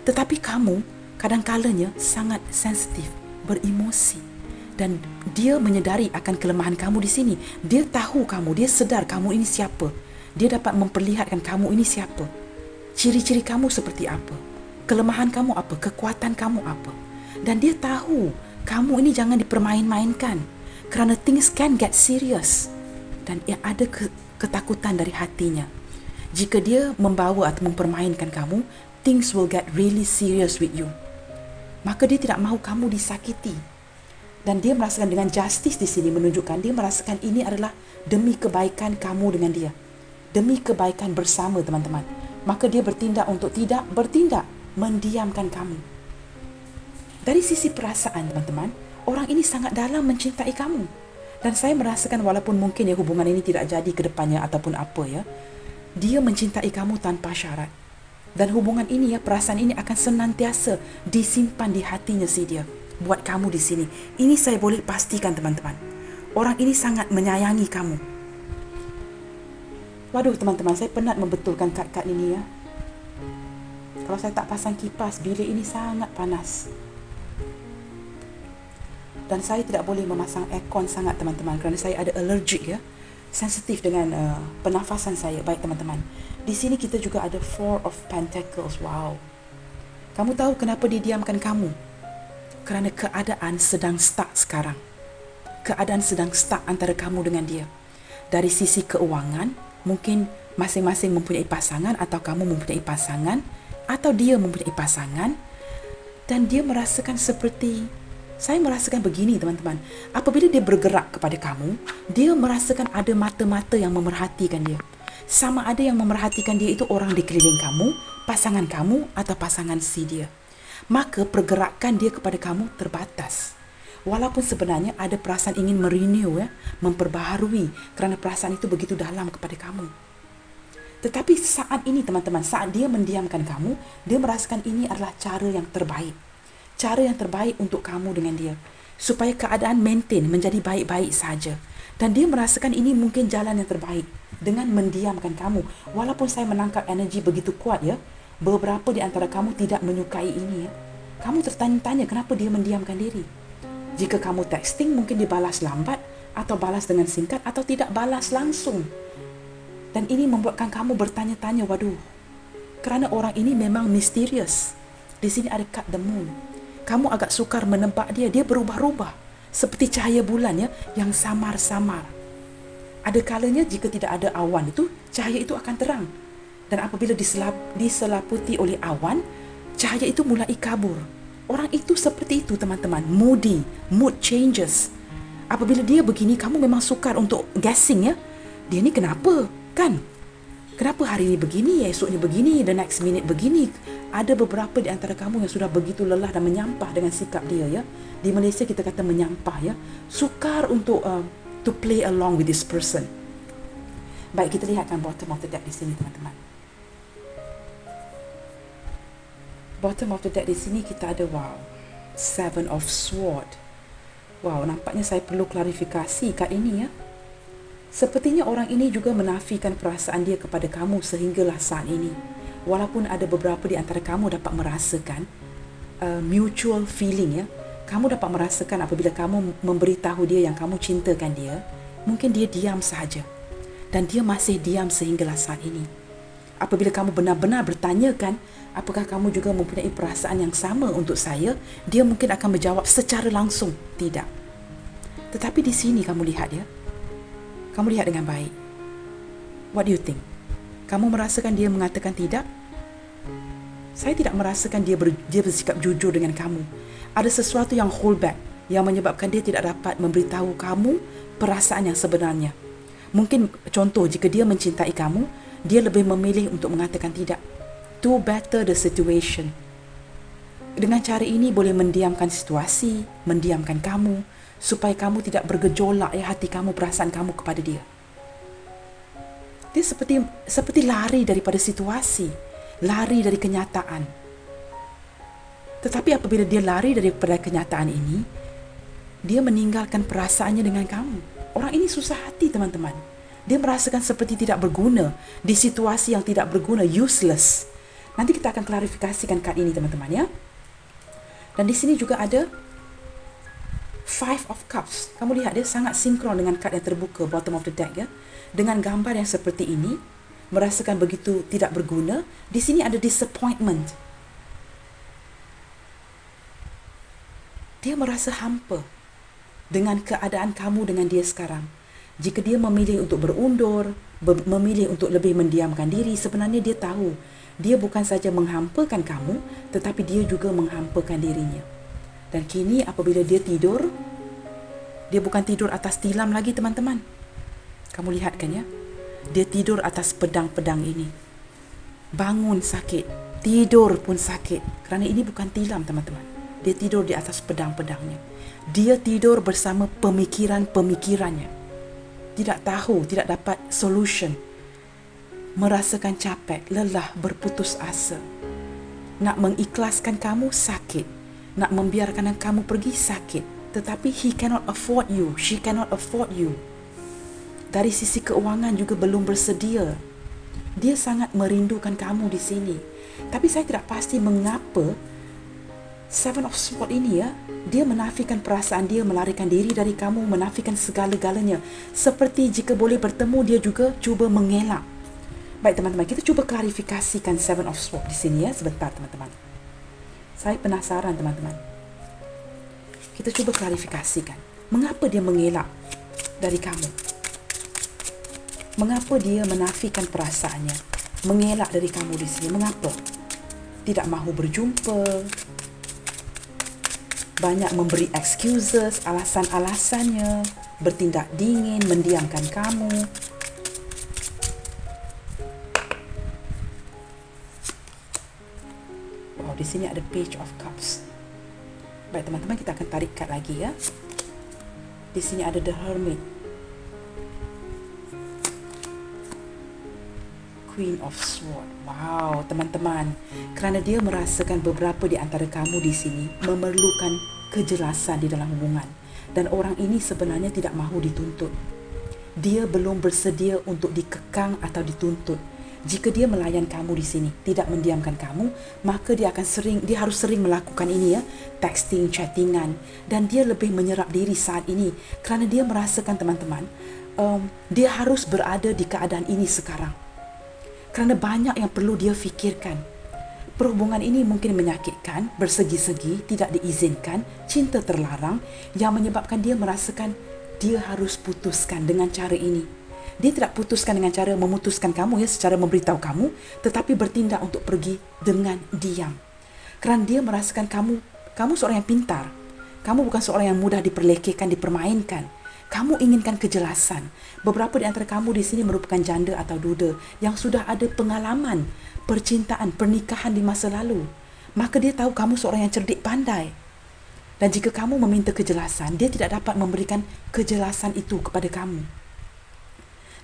Tetapi kamu kadang-kalanya sangat sensitif, beremosi. Dan dia menyedari akan kelemahan kamu di sini. Dia tahu kamu, dia sedar kamu ini siapa. Dia dapat memperlihatkan kamu ini siapa. Ciri-ciri kamu seperti apa. kelemahan kamu apa, kekuatan kamu apa. Dan dia tahu kamu ini jangan dipermain-mainkan, kerana things can get serious. Dan ia ada ketakutan dari hatinya. Jika dia membawa atau mempermainkan kamu, things will get really serious with you. Maka dia tidak mahu kamu disakiti. Dan dia merasakan dengan justice di sini menunjukkan dia merasakan ini adalah demi kebaikan kamu dengan dia. Demi kebaikan bersama, teman-teman. Maka dia bertindak untuk tidak bertindak, mendiamkan kamu. Dari sisi perasaan, teman-teman, orang ini sangat dalam mencintai kamu. Dan saya merasakan walaupun mungkin hubungan ini tidak jadi ke depannya ataupun apa dia mencintai kamu tanpa syarat. Dan hubungan ini perasaan ini akan senantiasa disimpan di hatinya dia buat kamu di sini. Ini saya boleh pastikan, teman-teman. Orang ini sangat menyayangi kamu. Waduh, teman-teman, saya penat membetulkan kad-kad ini Kalau saya tak pasang kipas, bilik ini sangat panas. Dan saya tidak boleh memasang aircon sangat, teman-teman, kerana saya ada allergic sensitif dengan pernafasan saya. Baik, teman-teman. Di sini kita juga ada Four of Pentacles. Wow. Kamu tahu kenapa dia diamkan kamu? Kerana keadaan sedang stuck sekarang. Keadaan sedang stuck antara kamu dengan dia. Dari sisi keuangan, mungkin masing-masing mempunyai pasangan, atau kamu mempunyai pasangan, atau dia mempunyai pasangan. Dan dia merasakan seperti, saya merasakan begini, teman-teman. Apabila dia bergerak kepada kamu, dia merasakan ada mata-mata yang memerhatikan dia. Sama ada yang memerhatikan dia itu orang di keliling kamu, pasangan kamu, atau pasangan dia. Maka pergerakan dia kepada kamu terbatas. Walaupun sebenarnya ada perasaan ingin merenew, memperbaharui, kerana perasaan itu begitu dalam kepada kamu. Tetapi saat ini, teman-teman, saat dia mendiamkan kamu, dia merasakan ini adalah cara yang terbaik. Cara yang terbaik untuk kamu dengan dia. Supaya keadaan maintain menjadi baik-baik saja. Dan dia merasakan ini mungkin jalan yang terbaik. Dengan mendiamkan kamu. Walaupun saya menangkap energi begitu kuat beberapa di antara kamu tidak menyukai ini Kamu tertanya-tanya kenapa dia mendiamkan diri. Jika kamu texting, mungkin dibalas lambat, atau balas dengan singkat, atau tidak balas langsung. Dan ini membuatkan kamu bertanya-tanya, waduh, kerana orang ini memang misterius. Di sini ada card the moon. Kamu agak sukar menebak dia. Dia berubah-ubah. Seperti cahaya bulan yang samar-samar. Ada kalanya jika tidak ada awan itu, cahaya itu akan terang. Dan apabila diselaputi oleh awan, cahaya itu mulai kabur. Orang itu seperti itu, teman-teman. Moody. Mood changes. Apabila dia begini, kamu memang sukar untuk guessing Dia ni kenapa? Kan? Kenapa hari ini begini, esoknya begini, the next minute begini. Ada beberapa di antara kamu yang sudah begitu lelah dan menyampah dengan sikap dia Di Malaysia kita kata menyampah Sukar untuk to play along with this person. Baik, kita lihatkan bottom of the deck di sini, teman-teman. Bottom of the deck di sini kita ada Seven of Sword. Wow, nampaknya saya perlu klarifikasi kat ini Sepertinya orang ini juga menafikan perasaan dia kepada kamu sehinggalah saat ini. Walaupun ada beberapa di antara kamu dapat merasakan mutual feeling Kamu dapat merasakan apabila kamu memberitahu dia yang kamu cintakan dia, mungkin dia diam sahaja. Dan dia masih diam sehinggalah saat ini. Apabila kamu benar-benar bertanyakan, apakah kamu juga mempunyai perasaan yang sama untuk saya, dia mungkin akan menjawab secara langsung, tidak. Tetapi di sini kamu lihat Kamu lihat dengan baik. What do you think? Kamu merasakan dia mengatakan tidak? Saya tidak merasakan dia bersikap jujur dengan kamu. Ada sesuatu yang hold back, yang menyebabkan dia tidak dapat memberitahu kamu perasaan yang sebenarnya. Mungkin contoh, jika dia mencintai kamu, dia lebih memilih untuk mengatakan tidak. To better the situation. Dengan cara ini boleh mendiamkan situasi, mendiamkan kamu, supaya kamu tidak bergejolak hati kamu, perasaan kamu kepada dia. Dia seperti lari daripada situasi, lari dari kenyataan. Tetapi apabila dia lari daripada kenyataan ini, dia meninggalkan perasaannya dengan kamu. Orang ini susah hati, teman-teman. Dia merasakan seperti tidak berguna di situasi yang tidak berguna, useless. Nanti kita akan klarifikasikan kad ini, teman-teman Dan di sini juga ada Five of Cups. Kamu lihat dia sangat sinkron dengan kad yang terbuka bottom of the deck Dengan gambar yang seperti ini, merasakan begitu tidak berguna. Di sini ada disappointment. Dia merasa hampa dengan keadaan kamu dengan dia sekarang. Jika dia memilih untuk berundur, memilih untuk lebih mendiamkan diri, sebenarnya dia tahu dia bukan saja menghampakan kamu, tetapi dia juga menghampakan dirinya. Dan kini apabila dia tidur, dia bukan tidur atas tilam lagi, teman-teman. Kamu lihat kan ya? Dia tidur atas pedang-pedang ini. Bangun sakit, tidur pun sakit. Kerana ini bukan tilam, teman-teman. Dia tidur di atas pedang-pedangnya. Dia tidur bersama pemikiran-pemikirannya. Tidak tahu, tidak dapat solution. Merasakan capek, lelah, berputus asa. Nak mengikhlaskan kamu sakit. Nak membiarkan kamu pergi sakit. Tetapi he cannot afford you. She cannot afford you. Dari sisi keuangan juga belum bersedia. Dia sangat merindukan kamu di sini. Tapi saya tidak pasti mengapa Seven of Swords ini ya, dia menafikan perasaan dia, melarikan diri dari kamu, menafikan segala-galanya. Seperti jika boleh bertemu, dia juga cuba mengelak. Baik teman-teman, kita cuba klarifikasikan Seven of Swords di sini ya, sebentar teman-teman. Saya penasaran teman-teman. Kita cuba klarifikasikan. Mengapa dia mengelak dari kamu? Mengapa dia menafikan perasaannya? Mengelak dari kamu di sini. Mengapa? Tidak mahu berjumpa. Banyak memberi excuses, alasan-alasannya. Bertindak dingin, mendiamkan kamu. Wow, di sini ada Page of Cups. Baik teman-teman, kita akan tarik kad lagi ya. Di sini ada The Hermit. Queen of Swords. Wow, teman-teman. Kerana dia merasakan beberapa di antara kamu di sini memerlukan kejelasan di dalam hubungan. Dan orang ini sebenarnya tidak mahu dituntut. Dia belum bersedia untuk dikekang atau dituntut. Jika dia melayan kamu di sini, tidak mendiamkan kamu, maka dia harus sering melakukan ini ya, texting, chattingan. Dan dia lebih menyerap diri saat ini. Kerana dia merasakan teman-teman, dia harus berada di keadaan ini sekarang. Kerana banyak yang perlu dia fikirkan. Perhubungan ini mungkin menyakitkan, bersegi-segi, tidak diizinkan, cinta terlarang, yang menyebabkan dia merasakan dia harus putuskan dengan cara ini. Dia tidak putuskan dengan cara memutuskan kamu ya, secara memberitahu kamu, tetapi bertindak untuk pergi dengan diam. Kerana dia merasakan kamu seorang yang pintar. Kamu bukan seorang yang mudah diperlekehkan, dipermainkan. Kamu inginkan kejelasan. Beberapa di antara kamu di sini merupakan janda atau duda yang sudah ada pengalaman percintaan, pernikahan di masa lalu. Maka dia tahu kamu seorang yang cerdik pandai. Dan jika kamu meminta kejelasan, dia tidak dapat memberikan kejelasan itu kepada kamu.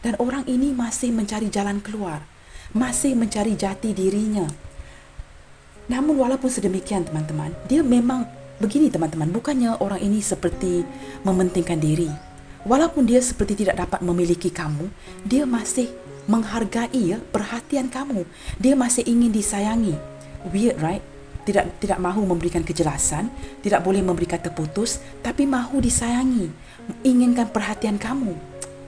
Dan orang ini masih mencari jalan keluar. Masih mencari jati dirinya. Namun walaupun sedemikian teman-teman, dia memang begini teman-teman. Bukannya orang ini seperti mementingkan diri. Walaupun dia seperti tidak dapat memiliki kamu, dia masih menghargai ya, perhatian kamu. Dia masih ingin disayangi. Weird, right? Tidak mahu memberikan kejelasan, tidak boleh memberi kata putus, tapi mahu disayangi, inginkan perhatian kamu.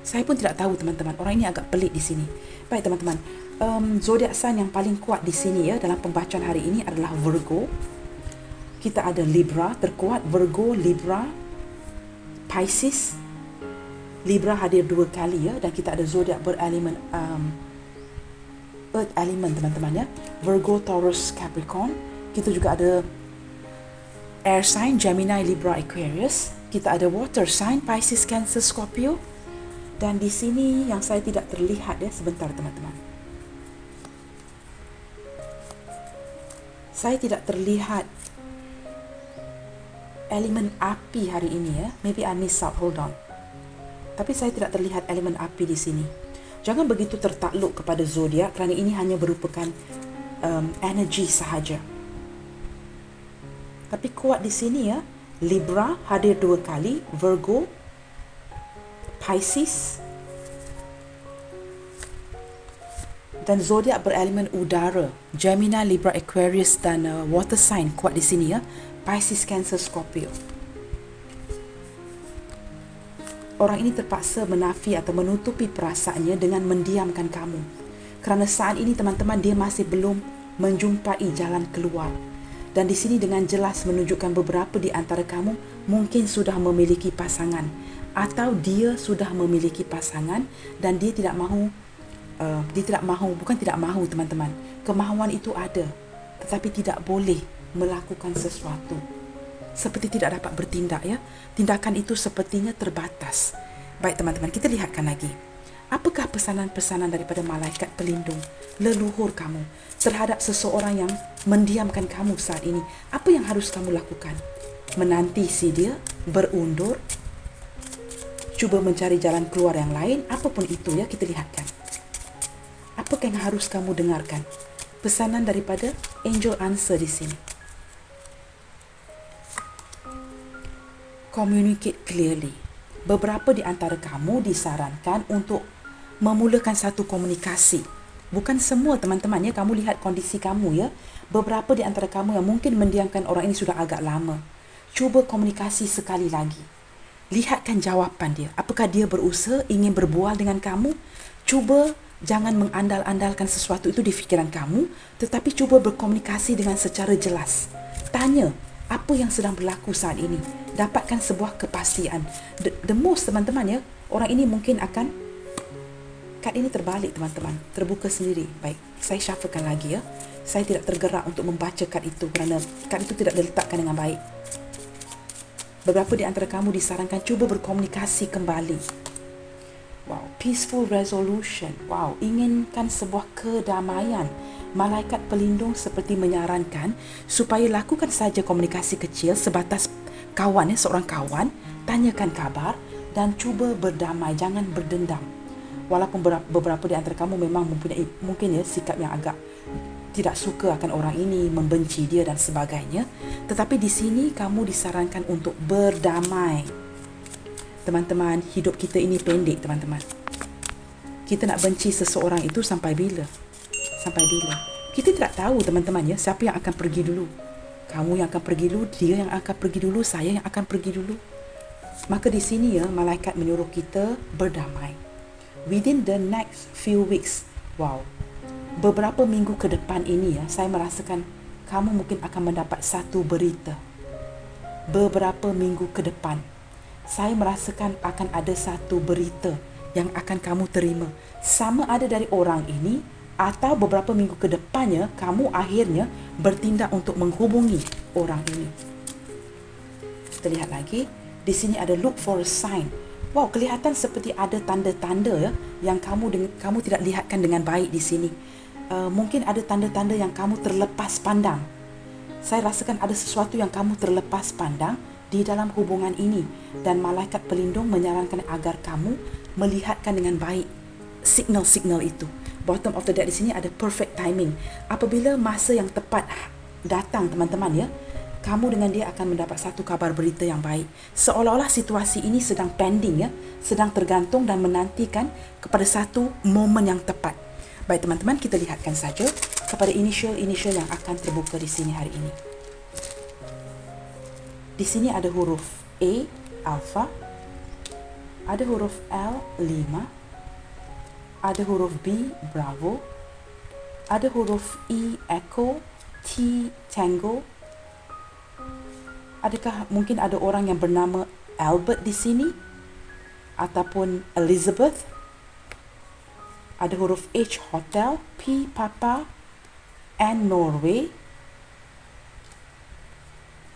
Saya pun tidak tahu teman-teman, orang ini agak pelik di sini. Baik teman-teman, zodiak sign yang paling kuat di sini ya dalam pembacaan hari ini adalah Virgo. Kita ada Libra terkuat, Virgo, Libra, Pisces. Libra hadir 2 kali ya, dan kita ada zodiak berelemen Earth element teman-teman ya. Virgo, Taurus, Capricorn. Kita juga ada air sign Gemini, Libra, Aquarius. Kita ada water sign Pisces, Cancer, Scorpio. Dan di sini yang saya tidak terlihat ya, sebentar teman-teman. Saya tidak terlihat elemen api hari ini ya. Maybe I miss out, hold on. Tapi saya tidak terlihat elemen api di sini. Jangan begitu tertakluk kepada zodiak kerana ini hanya merupakan energi sahaja. Tapi kuat di sini ya. Libra hadir 2 kali, Virgo, Pisces, dan zodiak berelemen udara, Gemini, Libra, Aquarius dan water sign kuat di sini ya. Pisces, Cancer, Scorpio. Orang ini terpaksa menafi atau menutupi perasaannya dengan mendiamkan kamu. Kerana saat ini teman-teman dia masih belum menjumpai jalan keluar. Dan di sini dengan jelas menunjukkan beberapa di antara kamu mungkin sudah memiliki pasangan, atau dia sudah memiliki pasangan dan dia tidak mahu, bukan tidak mahu teman-teman. Kemahuan itu ada, tetapi tidak boleh melakukan sesuatu. Seperti tidak dapat bertindak, ya. Tindakan itu sepertinya terbatas. Baik teman-teman, kita lihatkan lagi. Apakah pesanan-pesanan daripada malaikat pelindung leluhur kamu terhadap seseorang yang mendiamkan kamu saat ini? Apa yang harus kamu lakukan? Menanti si dia, berundur, cuba mencari jalan keluar yang lain, apapun itu, ya, kita lihatkan. Apakah yang harus kamu dengarkan? Pesanan daripada angel answer di sini. Communicate clearly. Beberapa di antara kamu disarankan untuk memulakan satu komunikasi. Bukan semua teman-teman, ya, kamu lihat kondisi kamu, ya. Beberapa di antara kamu yang mungkin mendiamkan orang ini sudah agak lama. Cuba komunikasi sekali lagi. Lihatkan jawapan dia. Apakah dia berusaha ingin berbual dengan kamu? Cuba jangan mengandal-andalkan sesuatu itu di fikiran kamu, tetapi cuba berkomunikasi dengan secara jelas. Tanya, apa yang sedang berlaku saat ini? Dapatkan sebuah kepastian. The most, teman-teman, ya, orang ini mungkin akan, kad ini terbalik teman-teman, terbuka sendiri. Baik, saya shufflekan lagi, ya. Saya tidak tergerak untuk membaca kad itu kerana kad itu tidak diletakkan dengan baik. Beberapa di antara kamu disarankan cuba berkomunikasi kembali. Wow, peaceful resolution. Wow, inginkan sebuah kedamaian. Malaikat pelindung seperti menyarankan supaya lakukan saja komunikasi kecil sebatas kawan, ya, seorang kawan, tanyakan kabar dan cuba berdamai, jangan berdendam. Walaupun beberapa di antara kamu memang mempunyai mungkin, ya, sikap yang agak tidak suka akan orang ini, membenci dia dan sebagainya, tetapi di sini kamu disarankan untuk berdamai. Teman-teman, hidup kita ini pendek, teman-teman. Kita nak benci seseorang itu sampai bila? Sampai bila? Kita tidak tahu, teman-teman, ya, siapa yang akan pergi dulu. Kamu yang akan pergi dulu, dia yang akan pergi dulu, saya yang akan pergi dulu. Maka di sini, ya, malaikat menyuruh kita berdamai. Within the next few weeks, wow, beberapa minggu ke depan ini, ya, saya merasakan kamu mungkin akan mendapat satu berita. Beberapa minggu ke depan, saya merasakan akan ada satu berita yang akan kamu terima. Sama ada dari orang ini, atau beberapa minggu ke depannya, kamu akhirnya bertindak untuk menghubungi orang ini. Kita lihat lagi. Di sini ada look for a sign. Wow, kelihatan seperti ada tanda-tanda, ya, yang kamu tidak lihatkan dengan baik di sini. Mungkin ada tanda-tanda yang kamu terlepas pandang. Saya rasakan ada sesuatu yang kamu terlepas pandang di dalam hubungan ini, dan malaikat pelindung menyarankan agar kamu melihatkan dengan baik signal-signal itu. Bottom of the deck di sini ada perfect timing. Apabila masa yang tepat datang, teman-teman, ya, kamu dengan dia akan mendapat satu kabar berita yang baik. Seolah-olah situasi ini sedang pending, ya, sedang tergantung dan menantikan kepada satu momen yang tepat. Baik teman-teman, kita lihatkan saja kepada initial yang akan terbuka di sini hari ini. Di sini ada huruf A, Alpha, ada huruf L, 5, ada huruf B, Bravo, ada huruf E, Echo, T, Tango. Adakah mungkin ada orang yang bernama Albert di sini? Ataupun Elizabeth? Ada huruf H, Hotel, P, Papa, N, Norway,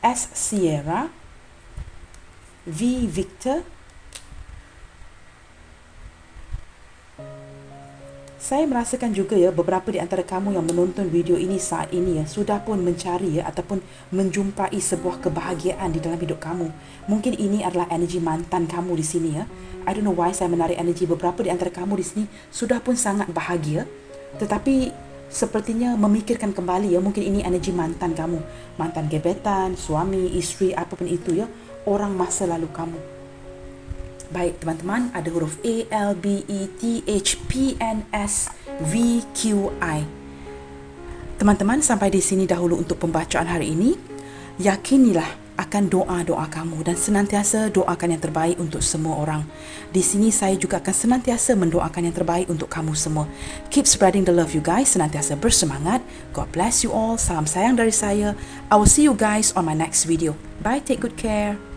S, Sierra, V, Victor. Saya merasakan juga, ya, beberapa di antara kamu yang menonton video ini saat ini, ya, sudah pun mencari, ya, ataupun menjumpai sebuah kebahagiaan di dalam hidup kamu. Mungkin ini adalah energi mantan kamu di sini, ya. I don't know why saya menarik energi beberapa di antara kamu di sini sudah pun sangat bahagia, tetapi sepertinya memikirkan kembali, ya, mungkin ini energi mantan kamu, mantan gebetan, suami, isteri, apapun itu, ya, orang masa lalu kamu. Baik teman-teman, ada huruf A, L, B, E, T, H, P, N, S, V, Q, I. Teman-teman, sampai di sini dahulu untuk pembacaan hari ini. Yakinilah akan doa-doa kamu dan senantiasa doakan yang terbaik untuk semua orang. Di sini saya juga akan senantiasa mendoakan yang terbaik untuk kamu semua. Keep spreading the love you guys, senantiasa bersemangat. God bless you all. Salam sayang dari saya. I will see you guys on my next video. Bye, take good care.